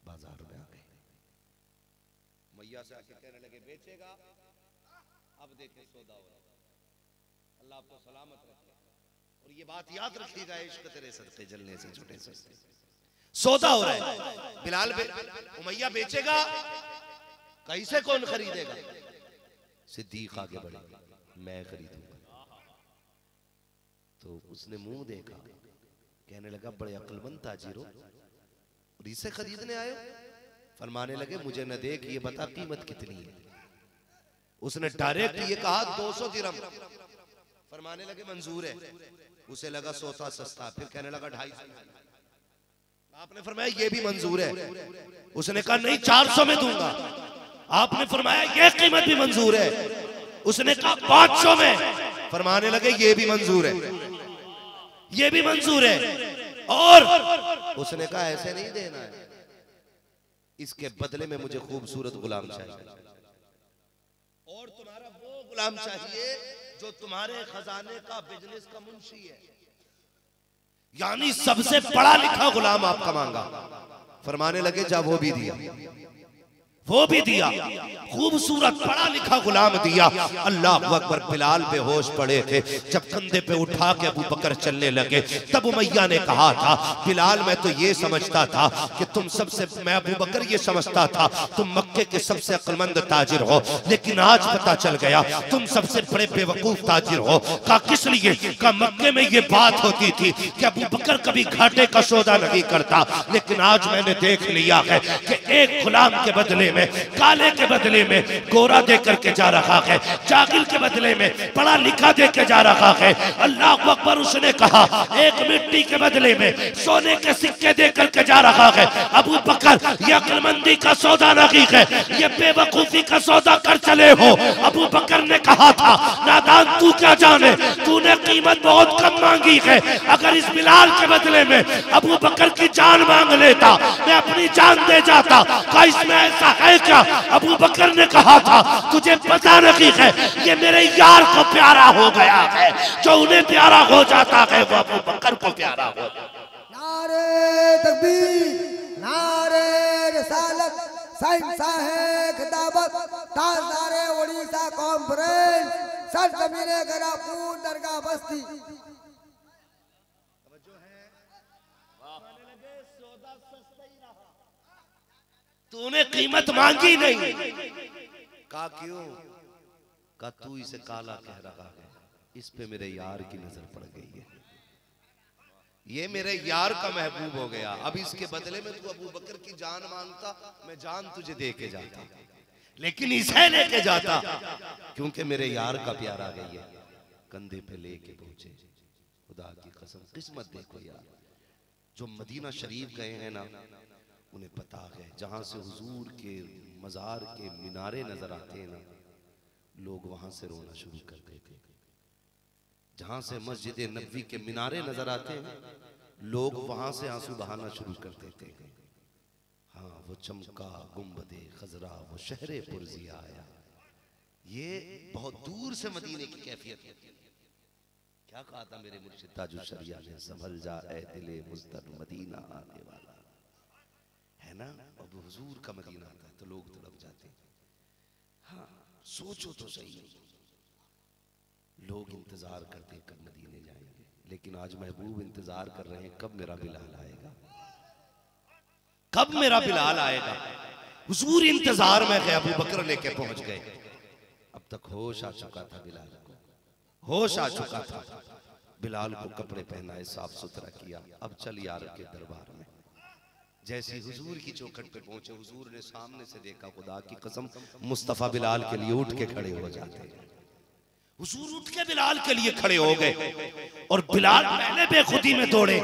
बाजार में आ गए, मैया से आके कहने लगे, बेचेगा? अब देखे सौदा हो रहा है। अल्लाह आपको सलामत रखे, और ये बात याद रखिएगा, इश्क तेरे सदके जलने से छूटे सस्ते। सौदा हो रहा है, बिलाल उमैया बेचेगा, कैसे कौन खरीदेगा? सिद्दीक आगे बढ़े, मैं खरीदूंगा। तो उसने मुंह देखा, कहने लगा, बड़े अक्लमंद ताजिर हो और इसे खरीदने आए? फरमाने लगे, मुझे न देख, ये बता कीमत कितनी है। उसने डायरेक्ट ये कहा 200 दिरहम। फरमाने लगे, मंजूर है। उसे लगा सौदा सस्ता, फिर कहने लगा 250। आपने फरमाया, ये भी मंजूर है। उसने कहा, नहीं 400 में दूंगा। आपने फरमाया, ये कीमत भी मंजूर है। उसने कहा 500 में। फरमाने लगे, ये भी मंजूर है, ये भी मंजूर है। और उसने कहा, ऐसे नहीं देना है, इसके बदले में मुझे खूबसूरत गुलाम चाहिए, और तुम्हारा वो गुलाम चाहिए जो तुम्हारे खजाने का, बिजनेस का मुंशी है, यानी सबसे पढ़ा लिखा गुलाम आपका मांगा। फरमाने लगे, जा वो भी दिया, वो भी दिया, खूबसूरत पढ़ा लिखा गुलाम दिया। अल्लाह अकबर। बिलाल बेहोश पड़े थे, जब कंधे पे उठा के अबू बकर चलने लगे, तब उमैया ने कहा था, बिलाल मैं तो ये समझता था कि तुम सबसे, मैं अबू बकर ये समझता था तुम मक्के के सबसे अक्लमंद ताजिर हो, लेकिन आज पता चल गया तुम सबसे बड़े बेवकूफ ताजिर हो। का किस लिए? का मक्के में ये बात होती थी कि अबू बकर कभी घाटे का सौदा नहीं करता, लेकिन आज मैंने देख लिया है कि एक गुलाम के बदले में काले के बदले में गोरा दे करके जा रहा है, जागिल के बदले में पढ़ा लिखा दे के जा रहा है। अल्लाह अकबर, उसने कहा एक मिट्टी के बदले में सोने के सिक्के दे करके जा रहा है। अबू बकर, ये अक्लमंदी का सौदा नहीं है, ये बेवकूफी का सौदा कर चले हो। अबू बकर ने कहा था, नादान तू क्या जाने, तूने कीमत बहुत कम मांगी है। अगर इस बिलाल के बदले में अबू बकर की जान मांग लेता, मैं अपनी जान दे जाता। क्या इसमें ऐसा है क्या? अबू बकर ने कहा था, तुझे पता नहीं है, ये मेरे यार को प्यारा हो गया है, जो उन्हें प्यारा हो जाता है वो अबू बकर को प्यारा हो जाता है। नारे तकबीर, नारे रिसालत, साहिब खिताबत, ताजदारे उड़ीसा कॉन्फ्रेंस, सरजमीने गरापुर दरगाह बस्ती। तूने कीमत मांगी नहीं। कहा क्यों? कहा तू इसे काला कह रहा है, इस पे मेरे यार की नजर पड़ गई है, ये मेरे यार का महबूब हो गया। अब इसके बदले में तू अबू बकर की जान मांगता, मैं जान तुझे दे के जाता, लेकिन इसे लेके जाता क्योंकि मेरे यार का प्यार आ गई है। कंधे पे लेके पहुंचे। खुदा की कसम, किस्मत देखो यार, जो मदीना शरीफ गए हैं ना, उन्हें पता है जहां से हुजूर के मजार के मीनारे नजर आते हैं ना, लोग वहां से रोना शुरू कर देते हैं। जहां से मस्जिद नबवी के मीनारे नजर आते हैं, लोग वहां से आंसू बहाना शुरू कर देते हैं। हाँ, वो चमका गुंबदे खजरा, वो शहरे पुरजिया आया। ये बहुत दूर से मदीने की कैफियत है। क्या कहा था मेरे मुर्शिद ताजुल शरिया ने, संभल जा ए दिले मुस्तर मदीना आने वाला है ना। अब हुजूर का मदीना आता है तो लोग तड़प जाते हैं। हाँ, सोचो तो सही, लोग इंतजार करते हैं कब मदीने जाएंगे, लेकिन आज महबूब इंतजार कर रहे हैं कब मेरा बिलाल आएगा, कब मेरा बिलाल आएगा। हुजूर इंतजार में गए, अबू बकर लेके पहुंच गए। अब तक होश आ चुका था बिलाल को, होश आ चुका था। बिलाल को कपड़े पहनाए, साफ सुथरा किया। अब चल यार के दरबार में। जैसे हुजूर की चौखट पे पहुंचे, हुजूर ने सामने से देखा, खुदा की कसम मुस्तफा बिलाल के लिए उठ के खड़े हो जाते हैं। हुजूर उठ के बिलाल के लिए खड़े हो गए और बिलाल पहले बेखुदी में दौड़े।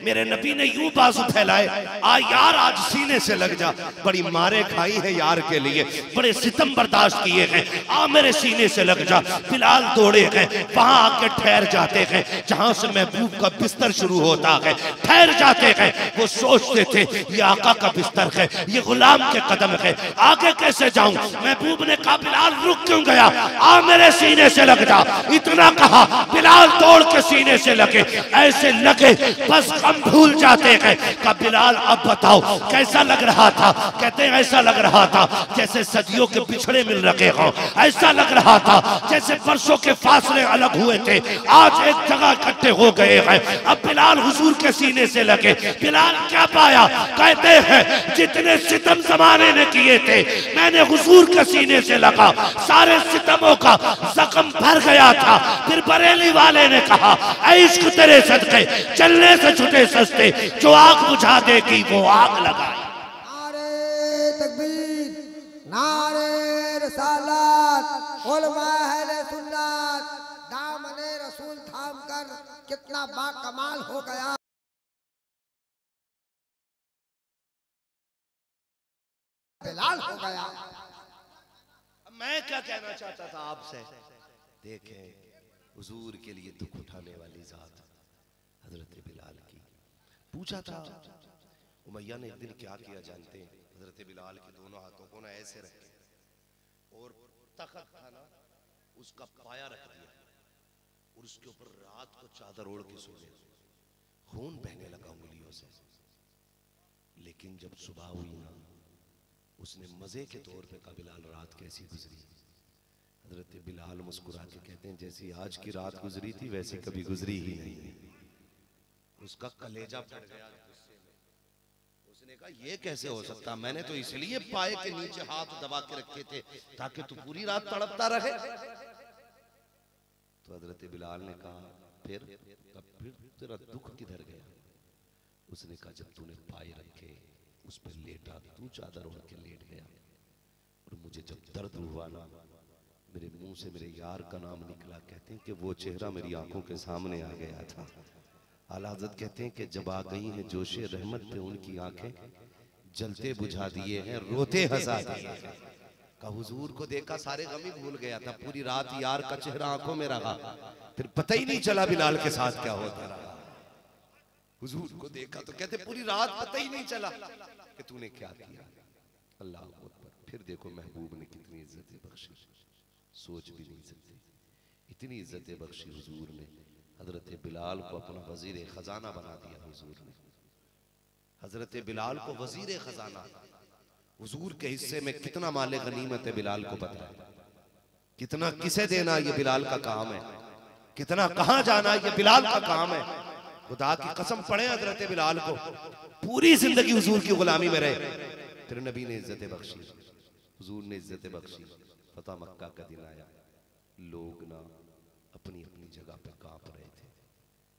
मेरे नबी ने यूं बाजू फैलाए, आ यार आज सीने से लग जा। बड़ी मारे खाई है यार के लिए, बड़े सितम बर्दाश्त किए हैं, आ मेरे सीने से लग जा। बिलाल दौड़े हैं, वहां आके ठहर जाते हैं जहां से महबूब का बिस्तर शुरू होता है, ठहर जाते हैं। वो सोचते थे ये आका का बिस्तर है, ये गुलाम के कदम है, आगे कैसे जाऊं। महबूब ने कहा बिलाल रुक क्यों गया, आ मेरे सीने से लग जा। इतना कहा, बिलाल दौड़ के सीने से लगे, ऐसे लगे बस हम भूल जाते हैं। का बिलाल अब बताओ कैसा लग रहा था। कहते हैं ऐसा लग रहा था जैसे सदियों के पिछड़े मिल रखे हो, ऐसा लग रहा था जैसे वर्षों के फासले अलग हुए थे, आज एक जगह इकट्ठे हो गए हैं। अब बिलाल हुजूर के सीने से लगे। बिलाल क्या पाया? कहते हैं जितने सितम जमाने ने किए थे, मैंने हुजूर के सीने से लगा, सारे सितमों का जख्म भर गया था। फिर बरेली वाले ने कहा, ऐ इश्क तेरे सदके चलने से छुटे सस्ते, जो आग बुझा देगी वो आग लगाए। नारे तकबीर, नारे रिसालत, उलमा अहले सुन्नत, दामने रसूल थाम कर कितना बाकमाल हो गया। बिलाल हो गया। मैं क्या कहना चाहता था आपसे, देखें हुजूर के लिए दुख उठाने वाली जात हजरत बिलाल की। पूछा था उमैया ने एक दिन क्या किया जानते हैं? हजरत बिलाल के दोनों हाथों को ना ऐसे रखे और तख्त था ना उसका पाया रख दिया और उसके ऊपर रात को चादर ओढ़ के सो गए। खून बहने लगा उंगलियों से। लेकिन जब सुबह हुई ना, उसने मजे के तौर पे कहा बिलाल रात कैसी गुजरी। हजरत बिलाल मुस्कुरा के कहते हैं जैसी आज की रात गुजरी थी वैसी कभी गुजरी ही नहीं। उसका कलेजा फट गया गुस्से में। उसने कहा ये कैसे हो सकता, मैंने तो इसलिए पाए के नीचे हाथ दबा के रखे थे ताकि तू पूरी रात तड़पता रहे। तो हजरत बिलाल ने कहा फिर तेरा दुख किधर गया? उसने कहा जब तूने पाए रखे उस पर लेटा, तू चादर ओढ़ के लेट गया, जब दर्द हुआ ना, मेरे मुंह से मेरे यार का नाम निकला। कहते हैं कि वो चेहरा मेरी आंखों के सामने आ गया था। आला हज़रत कहते हैं कि जब आ गई हैं जोशे रहमत पे उनकी आंखें, जलते बुझा दिए हैं, रोते हंसा दिए हैं। का हुजूर को देखा सारे गम ही भूल गया था। पूरी रात यार का चेहरा आंखों में रहा, फिर पता ही नहीं चला बिलाल के साथ क्या होता रहा। हुजूर को देखा तो कहते पूरी रात पता ही नहीं चला कि तूने क्या किया। अल्लाह अकबर। फिर देखो महबूब ने कितनी इज्जतें बख्शी, सोच भी नहीं सकते इतनी इज्जतें बख्शी हुजूर ने। हजरत बिलाल को अपना वजीर खजाना बना दिया हुजूर ने। हजरत बिलाल को वजीर खजाना। हुजूर के हिस्से में कितना माले गनीमत है बिलाल को पता है, कितना किसे देना ये बिलाल का काम है, कितना कहां जाना ये बिलाल का काम है। खुदा की कसम पड़े हजरत बिलाल को पूरी जिंदगी हुजूर की गुलामी में रहे, फिर नबी ने इज्जतें बख्शी, हुजूर ने इज्जतें बख्शी। फतह मक्का का दिन आया, लोग ना अपनी अपनी जगह पे कांप रहे थे।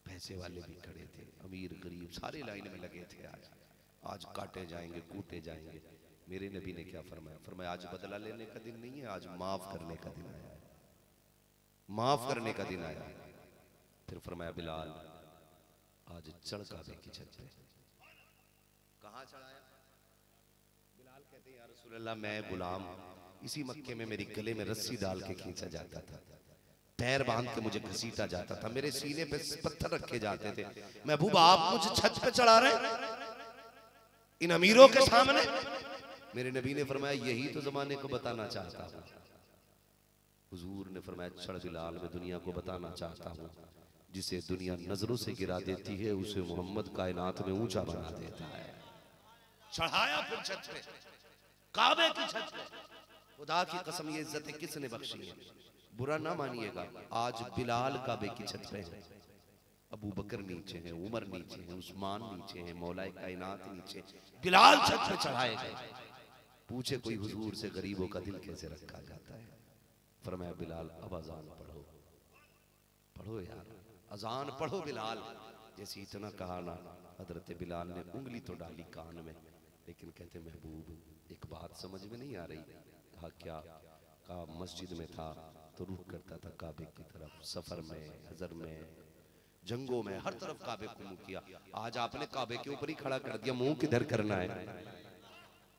पैसे वाले भी खड़े थे, अमीर गरीब सारे लाइन में लगे थे। आज काटे जाएंगे, कूटे जाएंगे। मेरे नबी ने क्या फरमाया? फरमाया आज बदला लेने का दिन नहीं है, आज माफ करने का दिन आया है, माफ करने का दिन आया है। फिर फरमाया बिलाल आज चढ़ काबे की छत पे। कहां चढ़ाया? बिलाल कहते हैं या रसूल अल्लाह मैं गुलाम, इसी मक्के में मेरी गले में रस्सी डाल के खींचा जाता था, पैर बांध के मुझे घसीटा जाता था, मेरे सीने पे पत्थर रखे जाते थे। महबूब आप मुझे छत पे चढ़ा रहे इन अमीरों के सामने? मेरे नबी ने फरमाया यही तो जमाने को बताना चाहता हूं। हुजूर ने फरमाया चढ़ बिलाल, मैं दुनिया को बताना चाहता हूं, जिसे दुनिया नजरों से गिरा देती है उसे मोहम्मद कायनात में ऊंचा बना देता है। चढ़ाया फिर छत पे, काबे की छत पे। खुदा की कसम ये इज्जतें किसने बख्शी है? बुरा ना मानिएगा, आज बिलाल काबे की छत पे है, अबू बकर नीचे है, उमर नीचे है, उस्मान नीचे है, मौलाए कायनात नीचे, बिलाल छत पे चढ़ाए गए। पूछे कोई हुजूर से गरीबों का दिल कैसे रखा जाता है? फरमाया बिलाल अब अजान पढ़ो, पढ़ो यार अजान पढ़ो बिलाल। जैसे इतना कहा ना, हजरत बिलाल ने उंगली तो डाली कान में, लेकिन कहते महबूब एक बात समझ में नहीं आ रही। कहा क्या? कहा मस्जिद में था तो रुख करता था काबे की तरफ, सफर में, हजर में, जंगों में, हर तरफ काबे को मुंह किया। आज आपने काबे के ऊपर ही खड़ा कर दिया, मुंह किधर करना है?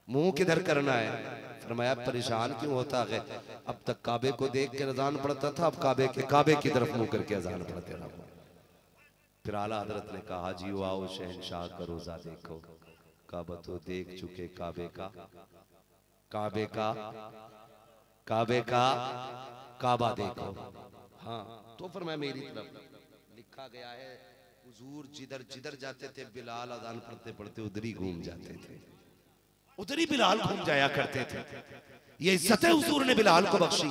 मुंह किधर करना है? फरमाया परेशान क्यों होता है? अब तक काबे को देख के अजान पढ़ता था, अब काबे की तरफ मुंह करके अजान पढ़ते रहो। फिर आला हजरत ने कहा जी आओ शहनशाह का रोजा देखो, काबा तो देख चुके काबे का, काबे का, काबे का काबा देखो। हाँ तो फरमाया मेरी तरफ लिखा गया है हुजूर जिधर जिधर जाते थे बिलाल अजान पढ़ते पढ़ते उधर ही घूम जाते थे, उधर ही बिलाल घूम जाया करते थे। ये इज्जत हुजूर ने बिलाल को बख्शी।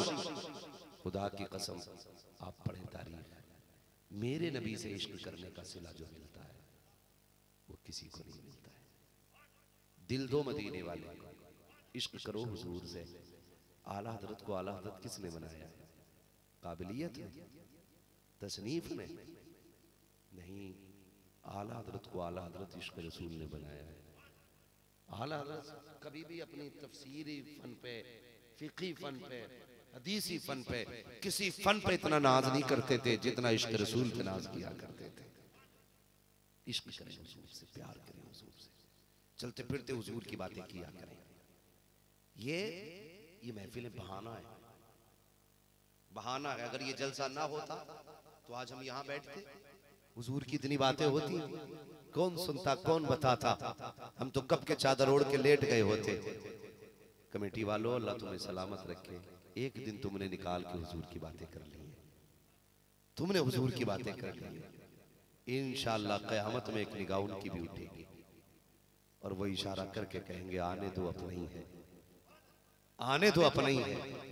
खुदा की कसम आप पढ़े तारीफ, मेरे नबी से इश्क करने का सिला जो मिलता है वो किसी को नहीं मिलता है। दिल दो मदीने वाले, इश्क करो हुजूर से। आला हजरत को आला हजरत किसने बनाया? काबिलियत में, तसनीफ में नहीं, आला हजरत को आला हजरत इश्क रसूल ने बनाया है। आला हजरत कभी भी अपनी तफसीरी फन पे, फिकी फन पे, हदीसी फन पे, किसी फन पे इतना नाज नहीं करते थे जितना इश्क रसूल पे नाज किया करते थे। इश्क करें हुजूर से, प्यार करें हुजूर से, चलते फिरते हुजूर की बातें किया करें। ये महफिल बहाना है, बहाना है। अगर ये जलसा ना होता तो आज हम यहाँ बैठते, हुजूर की इतनी बातें होती, कौन सुनता, कौन बताता? हम तो कब के चादर ओढ़ के लेट गए होते। कमेटी वालों अल्लाह तुम्हें सलामत रखे, एक दिन तुमने निकाल के हुजूर की बातें कर ली है, तुमने हुजूर की बातें कर ली है। इंशाअल्लाह क़यामत में एक निगाह उनकी भी उठेगी और वो इशारा करके कहेंगे आने दो अपना ही है, आने दो अपना ही है।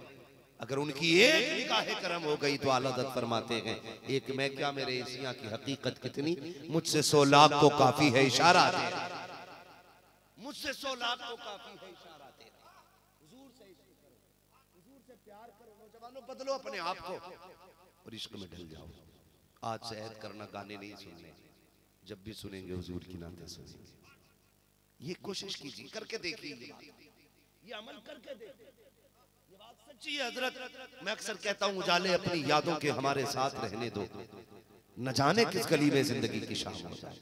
अगर उनकी एक निगाह करम हो गई तो आला हज़रत फरमाते हैं एक मैं क्या मेरे एशिया की हकीकत कितनी, मुझसे 100 लाख को काफी है इशारा तेरा, मुझसे 100 लाख को काफी है इशारा तेरा। हुजूर से इश्क करो, हुजूर से प्यार करो। नौजवानों बदलो अपने आप को और इश्क में ढल जाओ। आज से ऐद करना गाने नहीं सुनने, जब भी सुनेंगे हुजूर की नाते सुनेंगे। ये कोशिश कीजिए, करके देखिए, ये अमल करके देखिए। सच्ची है हजरत। मैं अक्सर कहता हूँ उजाले अपनी यादों के हमारे साथ रहने दो, न जाने किस गली में जिंदगी की शाम हो जाए।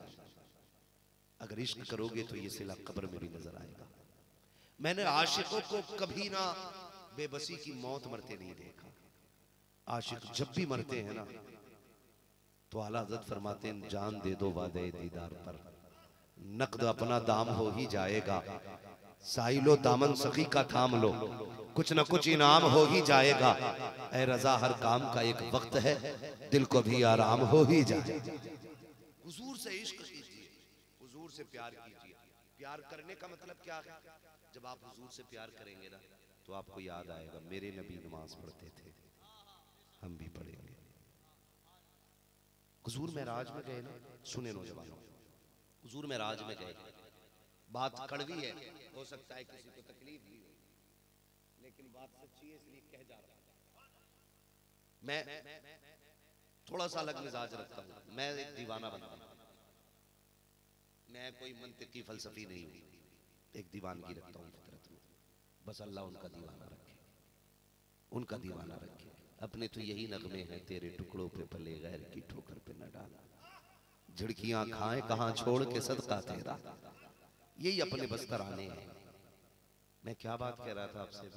अगर इश्क करोगे तो ये सिला कब्र में भी नजर आएगा। मैंने आशिकों को कभी ना बेबसी की मौत मरते नहीं देखा। आशिक जब भी मरते हैं ना तो आला हज़रत फरमाते हैं जान दे दो वादे दीदार पर, नकद अपना दाम हो ही जाएगा। साइलो दामन सखी का थाम लो, कुछ न कुछ इनाम हो ही जाएगा। ऐ रजा हर काम का एक वक्त है, दिल को भी आराम हो ही जाए। हुजूर से इश्क कीजिए, हुजूर से प्यार कीजिए। प्यार करने का मतलब क्या है? जब आप हुजूर से प्यार करेंगे ना तो आपको याद आएगा मेरे नबी नमाज पढ़ते थे, हम भी पढ़ेंगे। हुजूर मेराज में गए ना, सुने नौजवानों, हुजूर मेराज में गए। बात कड़वी है, हो सकता है किसी को तकलीफ भी हो, लेकिन बात सच्ची है इसलिए कह जा रहा हूं। मैं थोड़ा सा अलग मिजाज रखता हूं। मैं एक दीवाना बंदा हूं, मैं कोई मंतिकी फलसफी नहीं हूं, एक दीवानगी रखता हूं फितरत में। बस अल्लाह उनका दीवाना रखे, उनका दीवाना रखे। अपने तो यही नगमे हैं, तेरे टुकड़ों पे पले गैर की ठोकर पे न डाला, झिड़कियां खाएं कहां छोड़ के सदका तेरा, यही अपने बस्तर आने हैं। मैं क्या बात कह रहा था आपसे?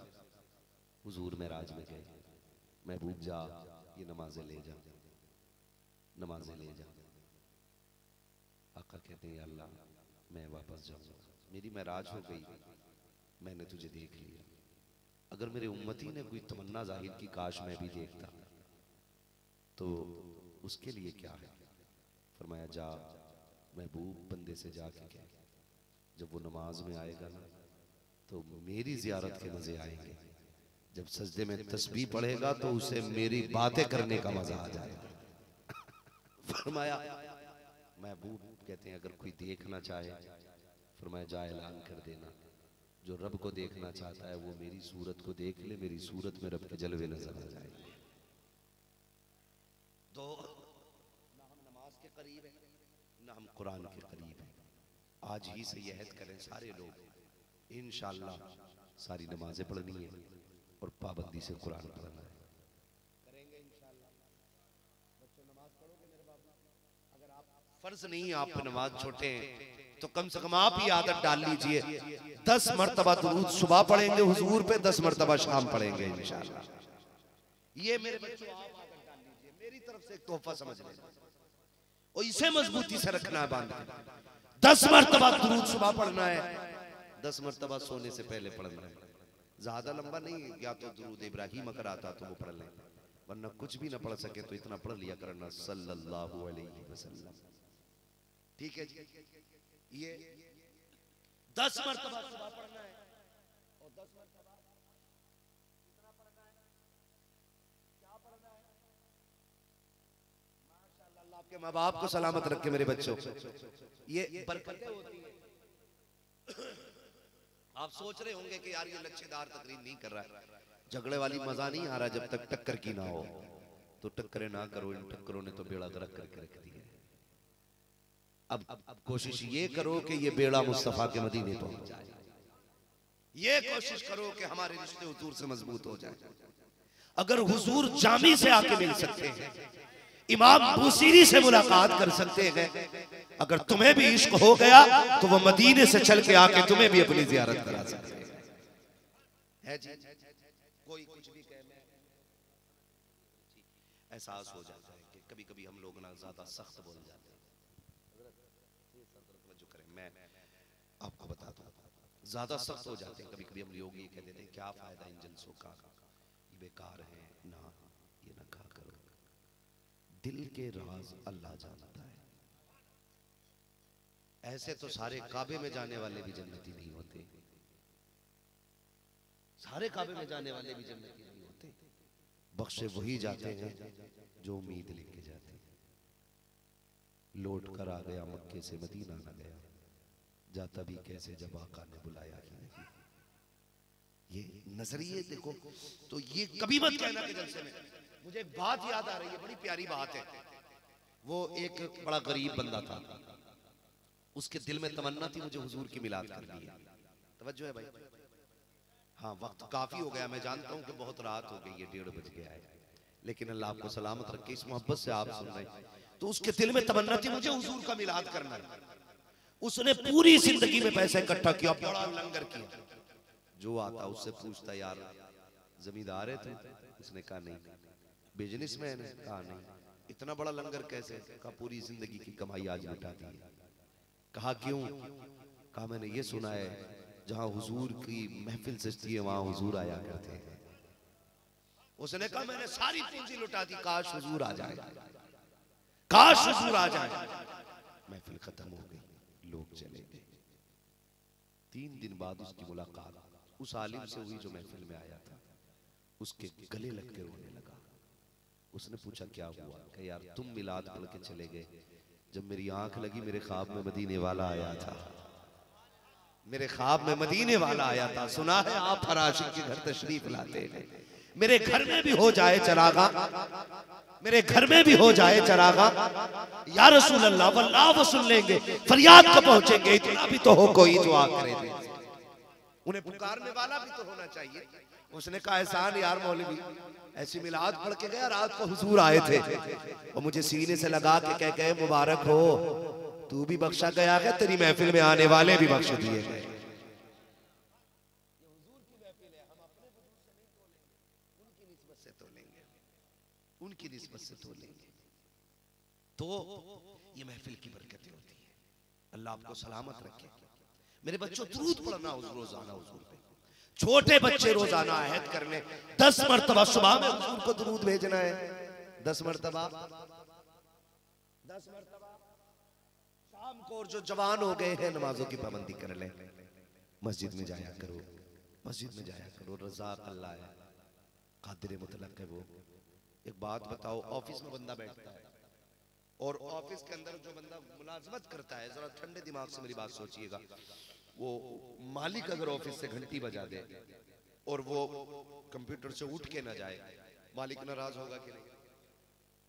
हुजूर मेराज में गए, महबूब जा ये नमाजें ले जा, नमाजें ले जा। आका कहते हैं अल्लाह मैं वापस जाऊंगा, मेरी मेराज हो गई, मैंने तुझे देख लिया। अगर मेरे उम्मती ने कोई तमन्ना जाहिर की काश मैं भी देखता, तो उसके लिए क्या है? फरमाया जा महबूब बंदे से जाके कह, जब वो नमाज में आएगा ना तो मेरी जियारत के मजे आएंगे, जब सजदे में तस्बीह पढ़ेगा तो उसे मेरी बातें करने का मजा आ जाएगा। फरमाया महबूब कहते हैं अगर कोई देखना चाहे, फरमाया जा ऐलान कर देना, जो रब को देखना चाहता है वो मेरी सूरत को देख ले, मेरी सूरत में रब के जलवे नजर आ जाएंगे। तो ना हम नमाज के करीब हैं, ना हम कुरान के करीब हैं। आज ही से यह अहद करें सारे लोग, इंशाअल्लाह सारी नमाजें पढ़नी है और पाबंदी से कुरान पढ़ना है। करेंगे इंशाअल्लाह। बच्चों नमाज पढ़ोगे मेरे बाबू? अगर आप फर्ज नहीं आप पे नमाज छोटे हैं तो कम से कम आप ही आदत डाल लीजिए, 10 मरतबा दुरूद सुबह पढ़ेंगे हुजूर पे, 10 मरतबा शाम पढ़ेंगे इंशाअल्लाह। ये मेरे बच्चों आप आदत डाल लीजिए, मेरी तरफ से एक तोहफा समझ लेना और इसे मजबूती से रखना है बांध के। 10 मरतबा दुरूद सुबह पढ़ना है, 10 मरतबा सोने से पहले पढ़ना है। ज्यादा लंबा नहीं, या तो दुरूद इब्राहिम अगर आता तो वो पढ़ लें, वरना कुछ भी ना पढ़ सके तो इतना पढ़ लिया करना सल्लल्लाहु अलैहि वसल्लम। ठीक है जी? ये 10 मरतबा सुबह पढ़ना है और 10 मरतबा कितना पढ़ना है? क्या पढ़ना है? माशाअल्लाह, अल्लाह आपके माँ बाप को सलामत रखे मेरे बच्चों। ये बरकतें होती हैं। आप सोच रहे होंगे कि यार ये लच्छेदार तकरीर नहीं कर रहा है, झगड़े वाली मजा नहीं आ रहा जब तक टक्कर की ना हो। तो टक्करें ना करो, इन टक्करों ने तो बेड़ा गर्क करके रख दिया। अब कोशिश ये करो कि ये बेड़ा मुस्तफा के मदीने पहुंच जाए। ये कोशिश करो कि हमारे रिश्ते हुजूर से मजबूत हो जाए। अगर हुजूर जामी से आके मिल सकते हैं, इमाम बूसीरी से मुलाकात कर सकते हैं, अगर तुम्हें भी इश्क हो गया तो वो मदीने से चल के आके तुम्हें भी अपनी जियारत करा सकते हैं। जी कोई कुछ भी कहे, एहसास हो जाता है कि कभी कभी हम लोग ना ज्यादा सख्त बोल जाते हैं। जो करें मैं आपको बता दूं, ज्यादा सख्त हो जाते हैं कभी कभी हम लोग। ये कह देते हैं क्या फायदा इन जलसों का, ये बेकार है ना, ये ना कहा करो। दिल के राज अल्लाह जानता है। ऐसे तो सारे काबे में जाने वाले भी जन्नती नहीं होते, सारे काबे में जाने वाले भी जन्नती नहीं होते। बख्शे वही जाते हैं जो उम्मीद लेके जाते हैं। लौट कर आ गया मक्के से मदीना न गया, जाता भी कैसे जब आका ने बुलाया ही नहीं। ये नजरिए देखो। तो ये कभी मत कहना कि जलसे में। मुझे एक बात याद आ रही है, बड़ी प्यारी बात है। वो एक बड़ा गरीब बंदा था, उसके दिल में तमन्ना थी मुझे हुजूर की मिलाद करनी है। तवज्जो है भाई? हाँ वक्त काफी हो गया, मैं जानता हूँ कि बहुत रात हो गई है, 1:30 बज गया है, लेकिन अल्लाह आपको सलामत रखे। इस मोहब्बत से आप सुन रहे हैं तो उसके दिल में तमन्ना थी मुझे हुजूर का मिलाद करना है। उसने पूरी जिंदगी में पैसा इकट्ठा किया, बड़ा लंगर किया। जो आता उससे पूछता यार जमींदार है तू? उसने कहा नहीं। बिजनेसमैन है? कहा नहीं। इतना बड़ा लंगर कैसे? कहा पूरी जिंदगी की कमाई आज लुटा दी। कहा क्यों? कहा मैंने ये सुना है जहां हुजूर की महफिल सजती है वहां हुजूर आया करते हैं। उसने कहा मैंने सारी पूंजी लुटा दी, काश हुजूर आ जाए, काश हुजूर आ जाए। महफिल खत्म हो गई, लोग चले गए। 3 दिन बाद उसकी मुलाकात उस आलिम से हुई जो महफिल में आया था। उसके गले लग के रोने लगा। उसने पूछा क्या हुआ? कि यार तुम मिलाद पढ़ के चले गए, जब मेरी आंख लगी मेरे ख्वाब में मदीने वाला आया था, मेरे ख्वाब में मदीने वाला आया था। सुना है आप हर आशिक के घर तशरीफ लाते हैं, मेरे घर में भी हो जाए चरागा, मेरे घर में भी हो जाए चरागा, या रसूल अल्लाह वल्लाह वो सुन लेंगे, फरियाद को पहुंचेंगे, इतना भी तो हो कोई दुआ करे दे। उन्हें पुकारने वाला भी तो होना चाहिए। उसने कहा एहसान यार मौलवी, ऐसी मिलाद पढ़ के गया, रात को हुजूर आए थे और मुझे सीने से लगा के कह मुबारक हो, तू भी बख्शा गया है, तेरी महफिल में आने वाले भी बख्श दिए गए। उनकी निस्बत से तोलेंगे तो ये महफिल की बरकतें होती है। अल्लाह आपको सलामत रखे। मेरे बच्चों दुरूद पढ़ना रोजाना हुजूर पे। छोटे बच्चे रोजाना अहद कर लें 10 मरतबा सुबह में हुजूर को दुरूद भेजना है, 10 मरतबा, 10 मरतबा शाम को। और जो जवान हो गए हैं नमाजों की पाबंदी कर लें, मस्जिद में जाया करो, मस्जिद में जाया करो। रज़ाक अल्लाह है, कादिर मुतलक है वो। एक बात बताओ, ऑफिस में बंदा बैठता है और ऑफिस के अंदर जो बंदा मुलाजमत करता है, जरा ठंडे दिमाग से मेरी बात सोचिएगा, वो मालिक अगर ऑफिस से घंटी बजा दे और वो कंप्यूटर से उठ के ना जाए, मालिक नाराज होगा कि नहीं?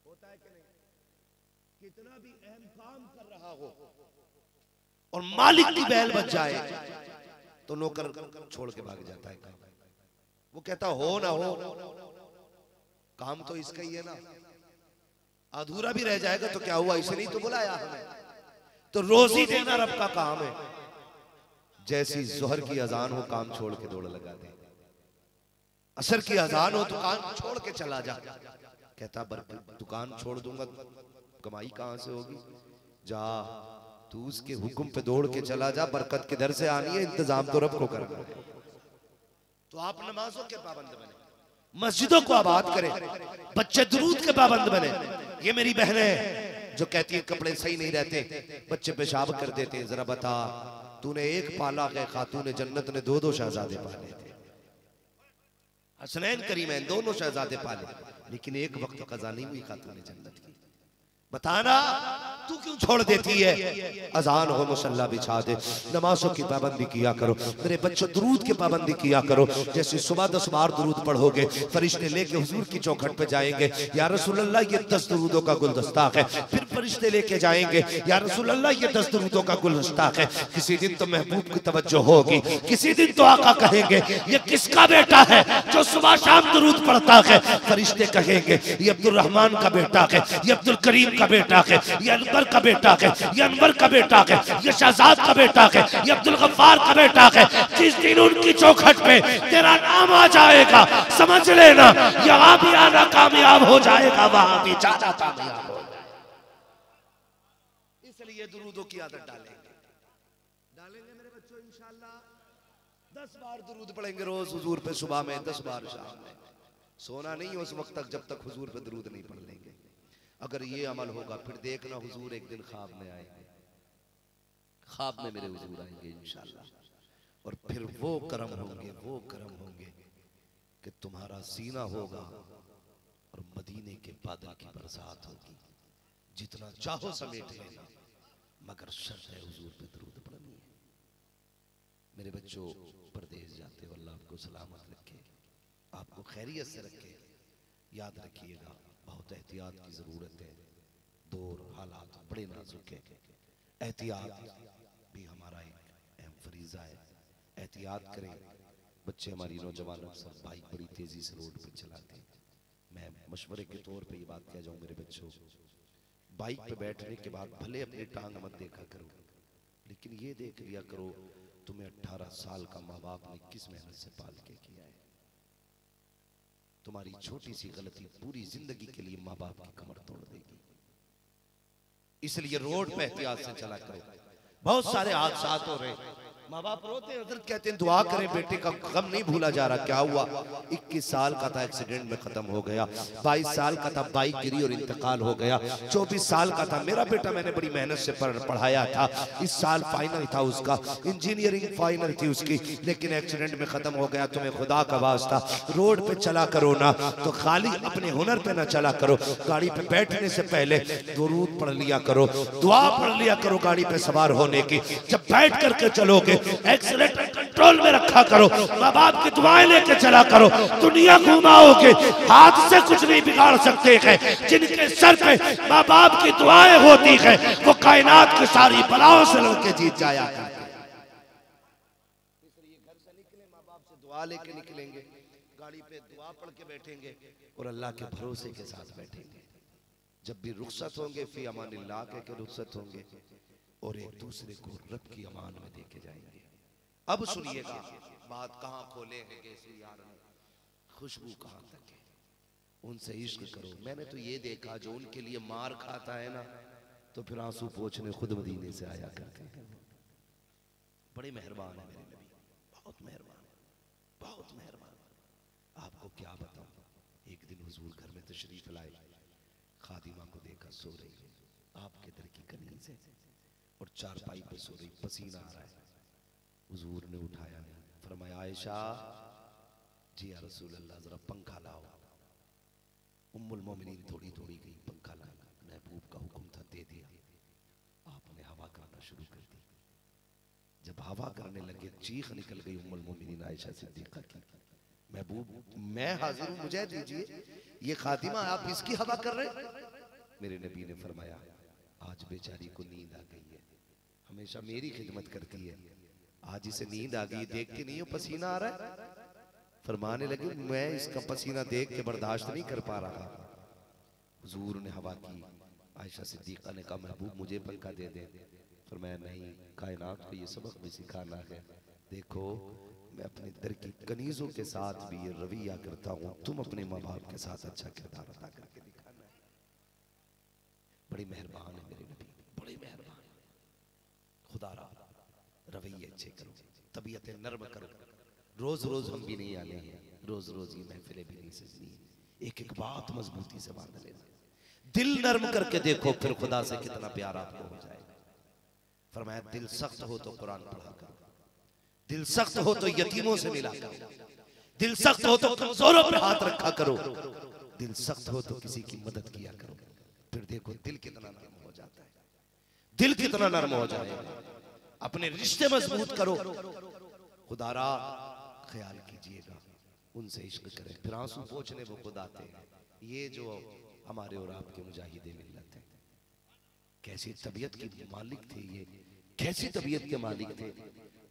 होता है कि नहीं? कितना भी अहम काम कर रहा हो और मालिक की बैल बज जाए तो नौकर छोड़ के भाग जाता है। वो कहता हो ना हो, काम तो इसका ही है ना, अधूरा भी रह जाएगा तो क्या हुआ, इसे नहीं तो बुलाया हमें। तो रोजी देना रब का काम है। जैसी जोहर की अजान हो काम छोड़ के दौड़ लगा दे, असर की अजान हो दुकान छोड़ के चला जा। कहता दुकान छोड़ दूंगा कमाई कहां से होगी? जा तू उसके हुक्म पे दौड़ के चला जा, बरकत किधर से आनी है, इंतजाम तो रब को करना है। तो आप नमाजों के पाबंद बने, मस्जिदों को आबाद करें, बच्चे दुरूद के पाबंद बने। ये मेरी बहनें जो कहती है कपड़े सही नहीं रहते, बच्चे पेशाब कर देते हैं, जरा बता तूने एक पाला है, खातून जन्नत ने 2 शहजादे पाले थे, हसनैन करीमैन दोनों शहजादे पाले, लेकिन एक वक्त कज़ा नहीं हुई खातून जन्नत की। बताना तू क्यों छोड़ देती है? अजान हो मुसल्ला बिछा दे, नमाजों की पाबंदी किया करो। मेरे बच्चों दुरूद की पाबंदी किया करो। जैसे सुबह 10 बार दुरूद पढ़ोगे, फरिश्ते लेके हुजूर की चौखट पे जाएंगे, या रसूल अल्लाह ये 10 दुरूदों का गुलदस्ता है। फिर फरिश्ते लेके जाएंगे, या रसूल अल्लाह ये 10 दुरूदों का गुलदस्ता है। किसी दिन तो महबूब की तवज्जो होगी, किसी दिन तो आका कहेंगे ये किसका बेटा है जो सुबह शाम दुरूद पढ़ता है? फरिश्ते कहेंगे ये अब्दुल रहमान का बेटा है, ये अब्दुल करीम का बेटा है, ये अनवर का बेटा है, ये अनवर का बेटा है, ये शहजाद का बेटा है, ये अब्दुल गफ्फार का बेटा है। जिस दिन उनकी चौखट पे तेरा नाम आ जाएगा, समझ लेना यहाँ भी आना कामयाब हो जाएगा, वहां भी जाना कामयाब हो जाएगा। इसलिए दुरूदों की आदत डालेंगे मेरे बच्चों, इंशाअल्लाह 10 बार दुरूद पढ़ेंगे रोज हुजूर पे, सुबह में 10 बार, शाम में। सोना नहीं उस वक्त तक जब तक हुजूर पे दुरूद नहीं पढ़ लेंगे। अगर ये अमल होगा फिर देखना हुजूर एक दिन ख्वाब में आएंगे, ख्वाब में मेरे हुजूर आएंगे इंशाअल्लाह, और फिर वो करम होंगे कि तुम्हारा सीना होगा और मदीने के बादल की बरसात होगी। जितना चाहो समेट लेना, मगर शर्त है हुजूर पे दुरूद पढ़नी है। मेरे बच्चों परदेश जाते हो, अल्लाह आपको सलामत रखे, आपको खैरियत से रखे। याद रखिएगा बहुत एहतियात की जरूरत है। दौर हालात बड़े नाजुक है, एहतियात भी हमारा एक अहम फरीजा है। एहतियात करें, बच्चे हमारी नौजवान अक्सर बाइक बड़ी तेजी से रोड पे चलाते हैं। मैं मशवरे के तौर पे ये बात कह जाऊं मेरे बच्चों, बाइक पे बैठने के बाद भले अपनी टांग मत देखा करो, लेकिन ये देख लिया करो तुम्हें 18 साल का माँ बाप ने किस मेहनत से पाल के किया है। तुम्हारी छोटी सी गलती पूरी जिंदगी के लिए माँ बाप की कमर तोड़ देगी। इसलिए रोड पे एहतियात से चला करो। बहुत सारे हादसात हो रहे, माँ बाप रोते हैं, हजरत कहते हैं दुआ करें बेटे का गम नहीं भूला जा रहा। क्या हुआ? 21 साल का था, एक्सीडेंट में खत्म हो गया। 22 साल का था, बाइक गिरी और इंतकाल हो गया। 24 साल का था, मेरा बेटा मैंने बड़ी मेहनत से पढ़ाया था, इस साल फाइनल था उसका, इंजीनियरिंग फाइनल थी उसकी, लेकिन एक्सीडेंट में खत्म हो गया। तुम्हें खुदा का वास्ता रोड पे चला करो ना तो खाली अपने हुनर पे ना चला करो, गाड़ी पे बैठने से पहले दुरूद पढ़ लिया करो, दुआ पढ़ लिया करो गाड़ी पे सवार होने की। जब बैठ करके चलोगे एक्सीलेटर कंट्रोल में रखा करो, माँ बाप की दुआएं लेके चला करो। दुनिया घुमाओगे, हाथ से कुछ नहीं बिगाड़ सकते हैं। जिनके सर पे माँ बाप की दुआएं होती है वो कायनात की सारी बलाओं से लड़के जीत जाया करते हैं। इसलिए घर से निकले माँ बाप से दुआ लेके निकलेंगे, गाड़ी पे दुआ पढ़ के बैठेंगे और अल्लाह के भरोसे के साथ बैठेंगे। जब भी रुखसत होंगे फी अमानिल्लाह कह के रुखसत होंगे और एक दूसरे को रब की अमान में देके जाएंगे। अब सुनिएगा बात कहाँ खोले हैं कैसे यार, खुशबू कहाँ तक है, उनसे इश्क करो। मैंने तो ये देखा जो उनके लिए मार खाता है ना तो फिर आंसू पोंछने खुद मदीने से आया करते हैं। बड़े मेहरबान है मेरे नबी, बहुत मेहरबान, बहुत मेहरबान। आपको क्या बताऊं, एक दिन हुजूर घर में तशरीफ लाए, खादिमा को देखा सो रही है, आपके दर की कनीज है और चारपाई पे सो रही, पसीना आ रहा है। हुजूर ने उठाया नहीं, फरमाया आयशा जी या रसूल अल्लाह जरा पंखा लाओ। उम्मुल मोमिनीन थोड़ी थोड़ी गई, पंखा लाया, महबूब का हुक्म था दे दिया। आपने हवा करना शुरू कर दी। जब हवा करने लगे चीख निकल गई उम्मुल मोमिनीन आयशा सिद्दीक़ा की, महबूब मैं हाजिर हूं, मुझे दीजिए, ये खातिमा आप इसकी हवा कर रहे। मेरे नबी ने फरमाया आज बेचारी को नींद आ गई है, हमेशा मेरी खिदमत करती है, आज इसे नींद आ गई, देखती नहीं हो पसीना आ रहा है। फरमाने लगे मैं इसका पसीना देख के बर्दाश्त नहीं कर पा रहा। हुजूर ने हवा की, आयशा सिद्दीक़ा ने कहा महबूब मुझे पंखा दे दे। फरमाया नहीं, कायनात को ये सबक भी सिखाना है। देखो मैं अपने दर की कनीजों के साथ भी ये रवैया करता हूँ, तुम अपने माँ बाप के साथ अच्छा किरदार अदा करके दिखाना है। बड़ी मेहरबान है मेरे नबी, बड़े मेहरबान। खुदा रा रवैये अच्छे करो, तबीयतें नर्म करो। रोज रोज हम भी नहीं आने हैं, रोज रोज ये महफिलें भी नहीं सजनी है। एक एक बात मजबूती से बांध लेना, दिल नर्म करके देखो फिर खुदा से कितना प्यार आपको हो जाएगा। फरमाया दिल सख्त हो तो कुरान पढ़ा करो, दिल सख्त हो तो यतीमों से मिला करो, दिल सख्त हो तो कमजोरों पे हाथ रखा करो, दिल सख्त हो तो किसी की मदद किया करो। फिर देखो दिल कितना नरम हो जाता है, दिल कितना नरम हो जाएगा। अपने रिश्ते मजबूत करो, खुदारा ख्याल कीजिएगा, उनसे इश्क करें, फिर आंसू पोंछने वो खुद आते हैं। ये जो हमारे और आपके मुजाहिदे मिल्लत हैं, कैसी तबीयत के मालिक थे ये, कैसी तबीयत के मालिक थे।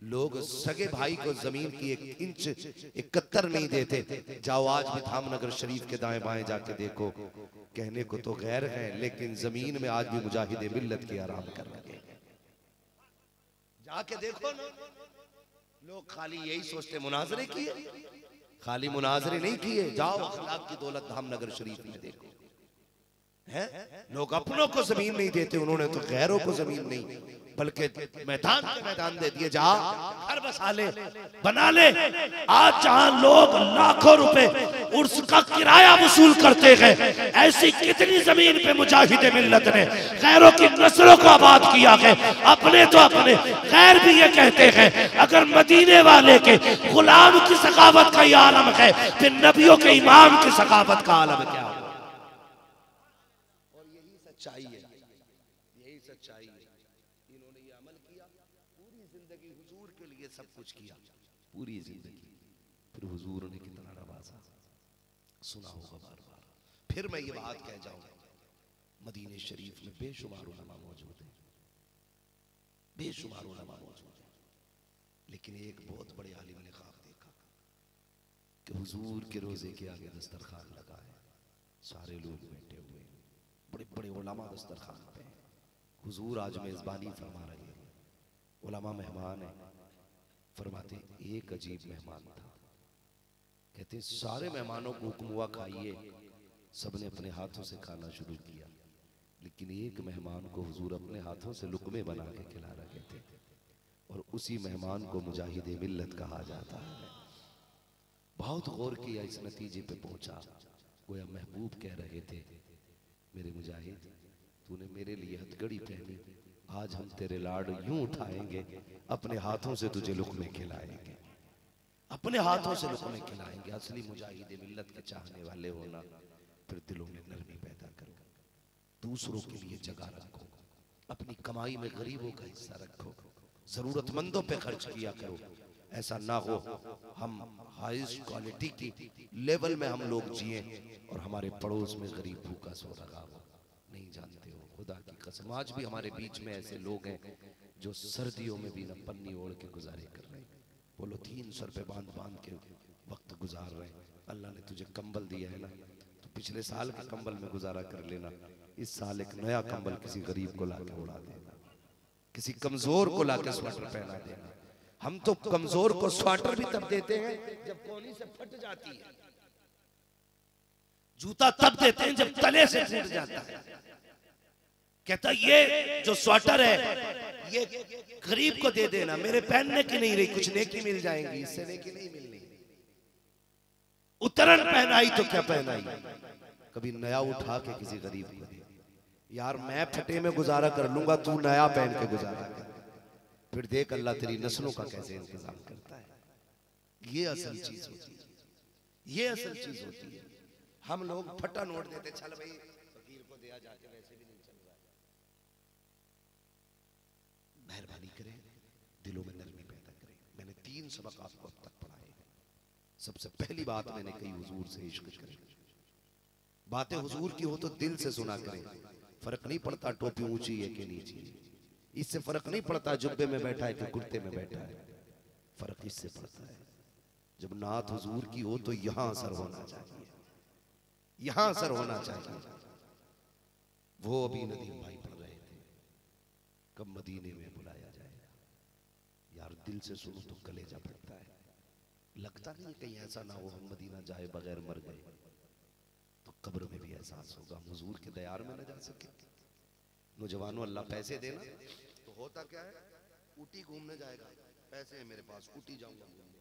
लोग सगे भाई को जमीन की 1 इंच 71 नहीं देते। जाओ आज भी धामनगर शरीफ के दाएं बाएं जाके देखो, कहने को तो गैर है लेकिन जमीन में आज भी मुजाहिदे मिल्लत की आराम कर लगे। जाके देखो ना, लोग खाली यही सोचते मुनाजरे किए, खाली मुनाजरे नहीं किए। जाओ अखलाक की दौलत धामनगर शरीफ में देखो, है लोग अपनों को जमीन नहीं देते, उन्होंने तो गैरों को जमीन नहीं बल्कि मैदान के मैदान दे दिए। जा घर बसा ले, बना ले। आज जहां लोग लाखों रुपए उर्स का किराया वसूल करते हैं, ऐसी कितनी जमीन पे मुजाहिदे मिल्लत ने गैरों की नस्लों को आबाद किया है। अपने तो अपने, गैर भी ये कहते हैं अगर मदीने वाले के गुलाम की सखावत का ये आलम है फिर नबियों के इमाम की सखावत का आलम क्या हो। और यही सच्चाई है, यही सच्चाई है। इन्होंने ये अमल किया, पूरी जिंदगी हुजूर के लिए सब कुछ किया, पूरी जिंदगी, फिर हुजूर ने कितना नवाजा, सुना होगा बार बार। फिर मैं ये बात कह जाऊंगा, मदीने शरीफ में बेशुमार उलमा मौजूद है, बेशुमार उलमा मौजूद है, लेकिन एक बहुत बड़े आलिम ने ख्वाब देखा। कि हुजूर के रोजे के आगे दस्तरखान लगा है, सारे लोग बैठे हुए, बड़े बड़े उलमा दस्तरखान पे हैं। हुजूर आज मेजबानी फरमा रहे हैं, उलमा मेहमान है। फरमाते एक अजीब मेहमान था, कहते हैं सारे मेहमानों को हुक्म हुआ खाइए, सबने अपने हाथों से खाना शुरू किया, लेकिन एक मेहमान को हुजूर अपने हाथों से लुकमे बना के खिला रहे थे, और उसी मेहमान को मुजाहिद मिल्लत कहा जाता है। बहुत गौर किया, इस नतीजे पे पहुंचा, गोया महबूब कह रहे थे, मेरे मुजाहिद तूने मेरे लिए हथकड़ी पहनी, आज हम तेरे लाड यूं उठाएंगे, अपने हाथों से तुझे लुकमे खिलाएंगे, अपने हाथों से लुकमे खिलाएंगे। असली मुजाहिद मिल्लत के चाहने वाले होना, फिर दिलों में नरमी पैदा करो, दूसरों के लिए जगह रखो, अपनी कमाई में गरीबों का हिस्सा रखो, जरूरतमंदों पे खर्च किया करो। ऐसा ना हो हम हाईएस्ट क्वालिटी की लेवल में हम लोग जिए और हमारे पड़ोस में गरीब भूखा सो रहा हो। नहीं जानते हो, खुदा की कसम आज भी हमारे बीच में ऐसे लोग हैं जो सर्दियों में भी न पन्नी ओढ़ के गुजारे कर रहे हैं, पॉलिथीन सर पे बांध बांध के वक्त गुजार रहे हैं। अल्लाह ने तुझे कंबल दिया है ना, तो पिछले साल के कंबल में गुजारा कर लेना, इस साल एक नया कंबल किसी गरीब को लाके उड़ा देना, किसी कमजोर को लाके स्वेटर पहना देना। हम तो कमजोर को स्वेटर भी तब देते हैं जब कोहनी से फट जाती है, जूता तब देते हैं जब तले से टूट जाता है। कहता ये जो स्वेटर है ये गरीब को दे देना, मेरे पहनने की नहीं रही, कुछ नेकी मिल जाएंगी, इससे नेकी नहीं मिलनी। उतरन पहनाई तो क्या पहनाई, कभी नया उठा के किसी गरीब को दे, यार मैं फटे में गुजारा कर लूंगा, तू नया पहन के गुजारा कर, फिर देख अल्लाह तेरी नस्लों का कैसे इंतजाम करता है। ये असल चीज होती है, ये असल चीज होती है। हम लोग फटा नोट देते, चल भाई फकीर को दिया जाके, वैसे भी नहीं चल रहा है। मेहरबानी करें, दिलों में नरमी पैदा करें। मैंने 3 सबक आपको अब तक पढ़ाए हैं। सबसे पहली बात मैंने कही, हुजूर से इश्क करें। बातें हुजूर की हो तो दिल से सुना करें। फर्क नहीं पड़ता टोपी ऊंची है कि नीची, इससे फर्क नहीं पड़ता जुब्बे में बैठा है कि कुर्ते में बैठा है, फर्क इससे पड़ता है जब नात हुजूर की हो तो यहां असर होना चाहिए, यहां असर होना चाहिए। वो अभी नदीम भाई पढ़ रहे थे, कब मदीने में बुलाया जाएगा। यार दिल से सुनो तो कलेजा फटता है, लगता नहीं कहीं ऐसा ना हो हम मदीना जाए बगैर मर गए, तो कब्र में भी एहसास होगा हम हुजूर के दयार में न जा सके। नौजवानों अल्लाह पैसे देना तो होता क्या है, ऊटी घूमने जाएगा, पैसे हैं मेरे पास, ऊटी जाऊंगा घूमने,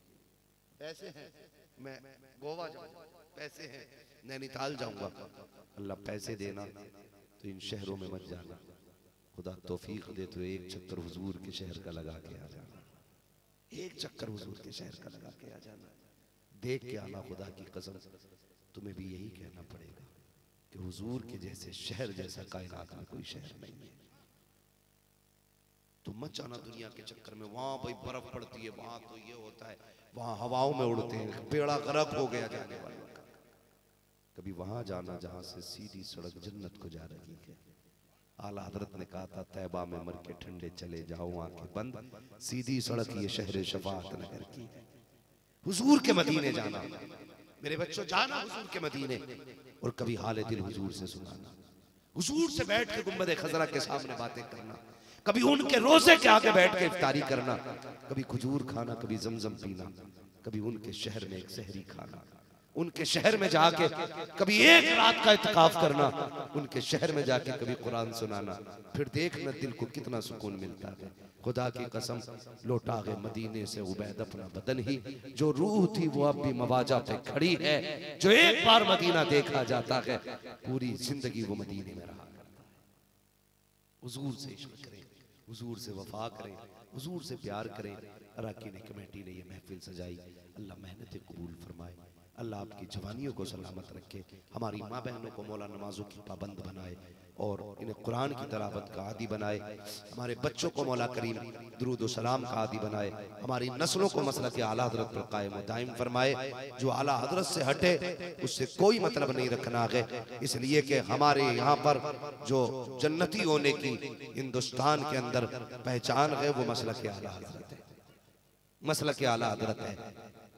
पैसे हैं मैं गोवा जाऊंगा, पैसे हैं नैनीताल जाऊंगा। अल्लाह पैसे देना तो इन शहरों में मत जाना, खुदा तौफीक दे तो एक चक्कर हुजूर के शहर का लगा के आ जाना, एक चक्कर हुजूर के शहर का लगा के आ जाना, देख के आना। खुदा की कसम तुम्हें भी यही कहना पड़ेगा कि हुजूर के जैसे शहर जैसा कायनात में कोई शहर नहीं है। तो मत जाना दुनिया के चक्कर में, वहां भाई बर्फ पड़ती है, वहां तो ये होता है, वहां हवाओं में उड़ते हैं, बेड़ा गर्क हो गया जाने वालों का। कभी वहां जाना जहां से सीधी सड़क जन्नत को जा रही है। आला हजरत ने कहा था, तैबा में मर के ठंडे चले जाओ आंखें बंद, सीधी सड़क ये शहर शफाअत नगर की है। हुजूर के मदीने जाना मेरे बच्चों, जाना हुजूर के मदीने, और कभी हाले दिल हुजूर से सुनाना, हुजूर से बैठ के गुंबद खजरा के सामने बातें करना, कभी उनके रोजे के आगे बैठ के इफ्तारी करना, कभी खजूर खाना, कभी जमजम पीना, कभी उनके शहर में एक सहरी खाना, उनके शहर में जाके कभी एक रात का इत्काफ करना, उनके शहर में जाके कभी कुरान सुनाना, फिर देखना दिल को कितना सुकून मिलता है। खुदा की कसम लौटा गए मदीने से उबैद अपना बदन ही, जो रूह थी वो अब भी मवाजा पे खड़ी है। जो एक बार मदीना देखा जाता है पूरी जिंदगी वो मदीने में रहा करता है। हुजूर से इश्क करें, हुजूर से वफा करें, हुजूर से प्यार करें। अराकीन कमेटी ने ये महफिल सजाई, अल्लाह मेहनत कबूल फरमाए, अल्लाह आपकी जवानियों को सलामत रखे, हमारी माँ बहनों को मौला नमाजों की पाबंद बनाए और इन्हें कुरान की तिलावत का आदी बनाए, हमारे बच्चों को मौला करीम दुरूद व सलाम का आदी बनाए, हमारी नस्लों को मसलक के आला हजरत पर कायम व दायम फरमाए। जो आला हजरत से हटे उससे कोई मतलब नहीं रखना है, इसलिए कि हमारे यहाँ पर जो जन्नती होने की हिंदुस्तान के अंदर पहचान है वो मसलक के आला हजरत है, मसलक के आला हजरत है।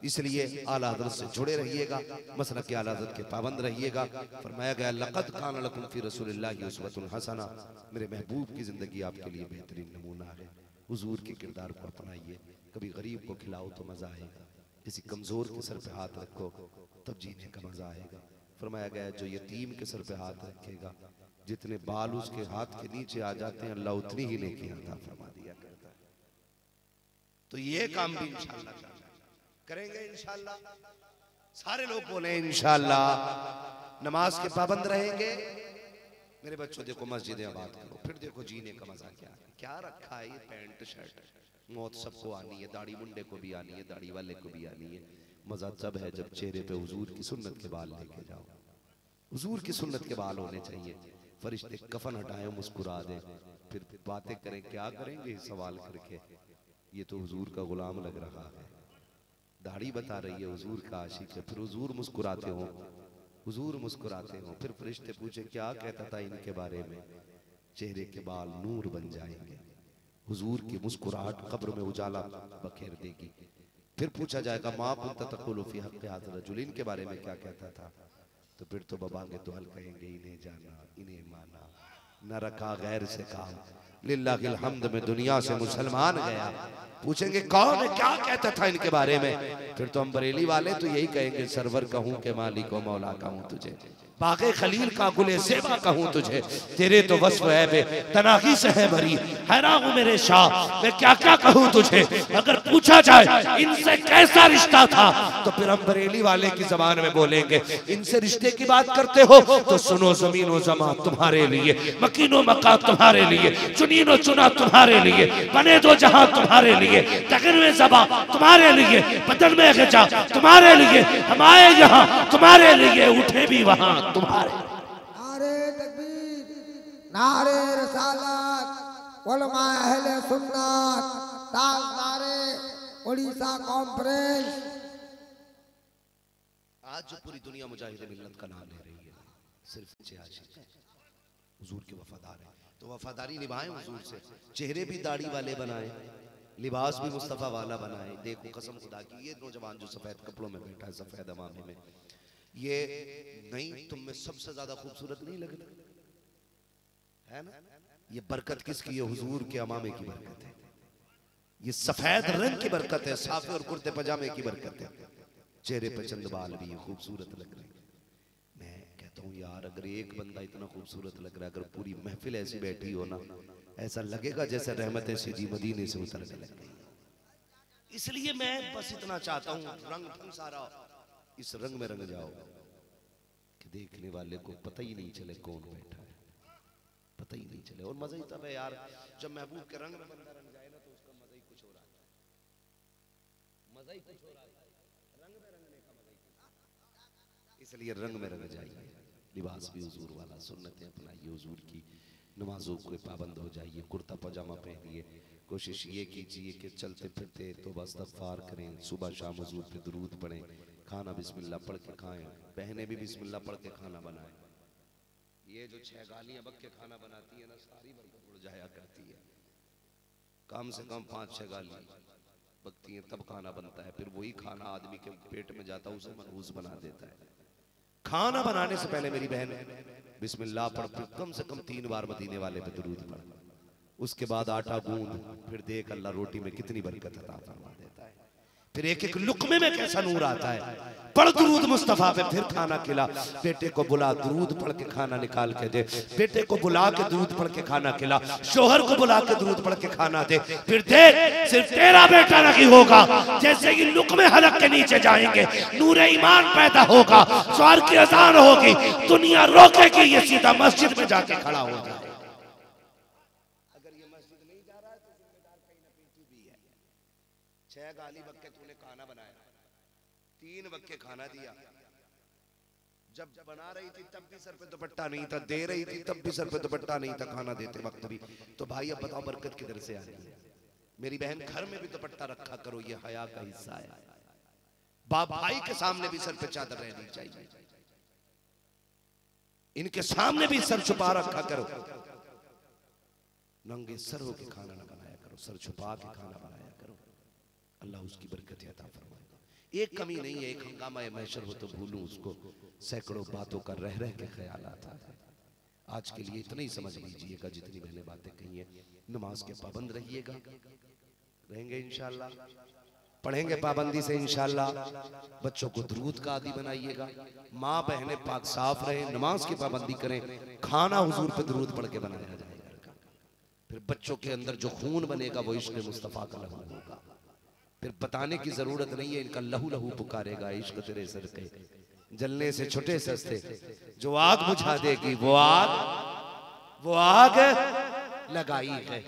इसलिए आला हज़रत से जुड़े रहिएगा, मसलक के आला हज़रत के पाबंद रहिएगा। फरमाया गया लक़द कान लकुम फ़ी रसूलिल्लाहि उस्वतुन हसना, मेरे महबूब की ज़िंदगी आपके लिए बेहतरीन नमूना है। हुजूर के किरदार को अपनाइए। कभी गरीब को खिलाओ तो मज़ा आएगा, किसी कमज़ोर के सर पे हाथ रखो तब जीने का मज़ा आएगा। फरमाया गया जो यतीम के सर पे हाथ रखेगा, जितने बाल उसके हाथ के नीचे आ जाते हैं अल्लाह उतनी ही नेकी अता फरमा दिया करता है। तो ये काम भी इंशाअल्लाह करेंगे, इंशाअल्लाह। सारे लोग बोले इंशाअल्लाह। नमाज के पाबंद रहेंगे। मेरे बच्चों देखो मस्जिदें आबाद करो, फिर देखो जीने का मजा क्या है। क्या रखा है ये पैंट शर्ट, मौत सबको आनी है, दाढ़ी मुंडे को भी आनी है, दाढ़ी वाले को भी आनी है। मजा तब है जब चेहरे पे हुजूर की सुन्नत के बाल लेके जाओ। हुजूर की सुन्नत के बाल होने चाहिए। फरिश्ते कफन हटाए मुस्कुरा दें, फिर बातें करें, क्या करेंगे सवाल करके, ये तो हुजूर का गुलाम लग रहा है। दाढ़ी बता रही है हुजूर का आशिक है, फिर हुजूर मुस्कुराते हो, हुजूर मुस्कुराते हो, फिर फरिश्ते पूछे क्या कहता था इनके बारे में, चेहरे के बाल नूर बन जाएंगे। हुजूर की मुस्कुराहट कब्र में उजाला बखेर देगी। फिर पूछा जाएगा मा कुंत तक़ूलु फ़ी हक़्क़ि हाज़ा रजुल, इनके बारे में क्या कहता था। तो फिर तो बबांगे तो हल कहेंगे इन्हें जाना, इन्हें माना, न रखा गैर से काम, लिल्लाहिल हम्द में दुनिया से मुसलमान गया। पूछेंगे कौन है, क्या कहता था इनके बारे में, फिर तो हम बरेली वाले तो यही कहेंगे सरवर कहूँ के मालिक व मौला कहूँ तुझे, बाग़े खलील का गुले सेबा कहूँ तुझे, तेरे तो वस्फ़ है बे तनाही से है भरी, हैरान हूँ मेरे शाह मैं क्या क्या कहूँ तुझे। अगर पूछा जाए इनसे कैसा रिश्ता था तो फिर हम बरेली वाले की ज़बान में बोलेंगे इनसे रिश्ते की बात करते हो तो सुनो ज़मीन व ज़मा तुम्हारे लिए, मकीनो मका तुम्हारे लिए, चुनीनो चुना तुम्हारे लिए, बने दो जहां तुम्हारे लिए, तगन में ज़बा तुम्हारे लिए, बदन में ग़िज़ा तुम्हारे लिए, हम आए यहाँ तुम्हारे लिए, उठे भी वहां तुम्हारे। नारे तकबीर, नारे रसालत, उलमा अहले सुन्नत, ताजदारे उड़ीसा कॉन्फ्रेंस। आज जो पूरी दुनिया मुजाहिद मिल्लत का नाम ले रही है, सिर्फ हुजूर के वफादार है, तो वफादारी निभाएं हुजूर से। चेहरे भी दाढ़ी वाले बनाए, लिबास भी मुस्तफ़ा वाला बनाए। देखो कसम खुदा की, ये नौजवान जो सफेद कपड़ों में बैठा है, सफेद अमामे में, ये नहीं तुम में सबसे ज्यादा खूबसूरत नहीं लगता है ना? ये बरकत किसकी है? हुजूर के अमामे की बरकत है। ये सफेद रंग की बरकत है, साफे और कुर्ते पजामे की बरकत है। चेहरे पे चंद बाल भी खूबसूरत लग रहे हैं। मैं कहता हूँ यार अगर एक बंदा इतना खूबसूरत लग रहा है, अगर पूरी महफिल ऐसी बैठी हो ना, ऐसा लगेगा जैसे रहमतें से जी मदीने से उतर के लग गई। इसलिए मैं बस इतना चाहता हूँ रंग ढंग सारा इस रंग में रंग जाओ कि देखने वाले को पता ही नहीं चले कौन बैठा है, पता ही नहीं चले। और मजा ही तब है यार जब महबूब के रंग में बंदा रंग जाए ना, तो उसका मजा ही कुछ हो रहा है, मजा ही कुछ हो रहा है, रंग में रंगने का मजा ही कुछ। इसलिए रंग में रंग जाइए, लिबास भी हुजूर वाला, सुन्नतें अपनाइए, हुजूर की नमाजों के पाबंद हो जाइए, कुर्ता पजामा पहनिए। कोशिश ये कीजिए कि चलते फिरते तो इस्तग़फ़ार करें, सुबह शाम हुजूर पे दुरूद पढ़ें, खाना बिस्मिल्लाह पढ़ के खाएं, बहनें भी बिस्मिल्लाह पढ़ के खाना बनाएं। ये जो 6 गालियां बक के खाना बनाती है ना, सारी बरकत उड़ जाया करती है। कम से कम 5-6 गालियां बकती हैं तब खाना बनता है, फिर वही खाना आदमी के पेट में जाता है, उसे मनहूस बना देता है। खाना बनाने से पहले मेरी बहन बिस्मिल्लाह पढ़, फिर कम से कम 3 बार मदीने वाले पे दुरूद पढ़, उसके बाद आटा गूंद, फिर देख अल्लाह रोटी में कितनी बरकत अता फरमा देता है। फिर एक एक लुक़मे में कैसा नूर आता है। पढ़ दुरूद मुस्तफ़ा पे, फिर खाना खिला। बेटे को बुला, दुरूद पढ़ के खाना निकाल के दे। बेटे को बुला के दुरूद पढ़ के खाना खिला। शोहर को बुला के दुरूद पढ़ के खाना दे। फिर देख सिर्फ तेरा बेटा नहीं होगा, जैसे ही लुक़मे हलक के नीचे जाएंगे नूर ईमान पैदा होगा, स्वर्ग की अज़ान होगी, दुनिया रोकेगी, ये सीधा मस्जिद में जाके खड़ा हो जाए। अगर ये मस्जिद नहीं जा रहा है तो जिम्मेदार कहीं ना कहीं तू भी है। 6 गाली बक्के तूने खाना बनाया, 3 बक्के खाना दिया। जब बना रही थी तब भी सर पे दुपट्टा नहीं था, दे रही थी तब भी सर पे दुपट्टा नहीं था, खाना देते वक्त भी। तो भाई अब बताओ बरकत किधर से आ रही है? मेरी बहन घर में भी दुपट्टा रखा करो, ये हया का हिस्सा है। बाप भाई के सामने भी सर पे चादर रहनी चाहिए, इनके सामने भी सर छुपा रखा करो। नंगे सर होके खाना ना बनाया करो, सर छुपा के खाना बनाया करो, अल्लाह उसकी बरकत अता फरमाएगा। एक कमी नहीं है, एक हंगामा महशर हो तो भूलूं उसको, सैकड़ों बातों का रह रह के ख्याल आता है। आज के लिए इतना ही समझ लीजिएगा, जितनी मैंने बातें कही हैं। नमाज के पाबंद रहिएगा, रहेंगे इंशाल्लाह, पढ़ेंगे पाबंदी से इंशाल्लाह। बच्चों को दुरूद का आदी बनाइएगा, माँ बहनें पाक साफ रहें, नमाज की पाबंदी करें, खाना हुजूर पे दुरूद पढ़ के बनाया जाएगा। फिर बच्चों के अंदर जो खून बनेगा वो इश्क मुस्तफ़ा का लहू होगा। फिर बताने की जरूरत नहीं है, इनका लहू लहू पुकारेगा, इश्क तेरे सर के जलने से छुटे सस्ते, जो आग बुझा देगी वो आग लगाई है।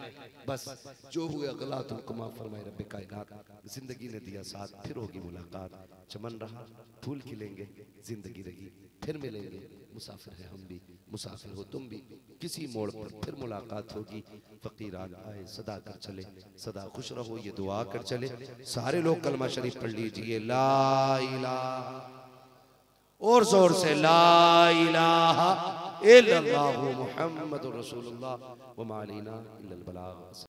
बस जो हुए अगला तुमको माफ फरमाए रब्बे कायनात। जिंदगी ने दिया साथ, फिर होगी मुलाकात। चमन रहा फूल खिलेंगे, जिंदगी रही फिर मिलेंगे। मुसाफिर है हम भी, मुसाफिर हो तुम भी, किसी मोड़ पर फिर मुलाकात होगी। फकीरान आए सदा कर चले, सदा खुश रहो ये दुआ कर चले। सारे लोग कलमा शरीफ पढ़ लीजिए, ला इलाहा, और जोर से ला इलाहा इल्लल्लाहु मुहम्मदुर रसूलुल्लाह व मा अलैना इल्लल बलाग।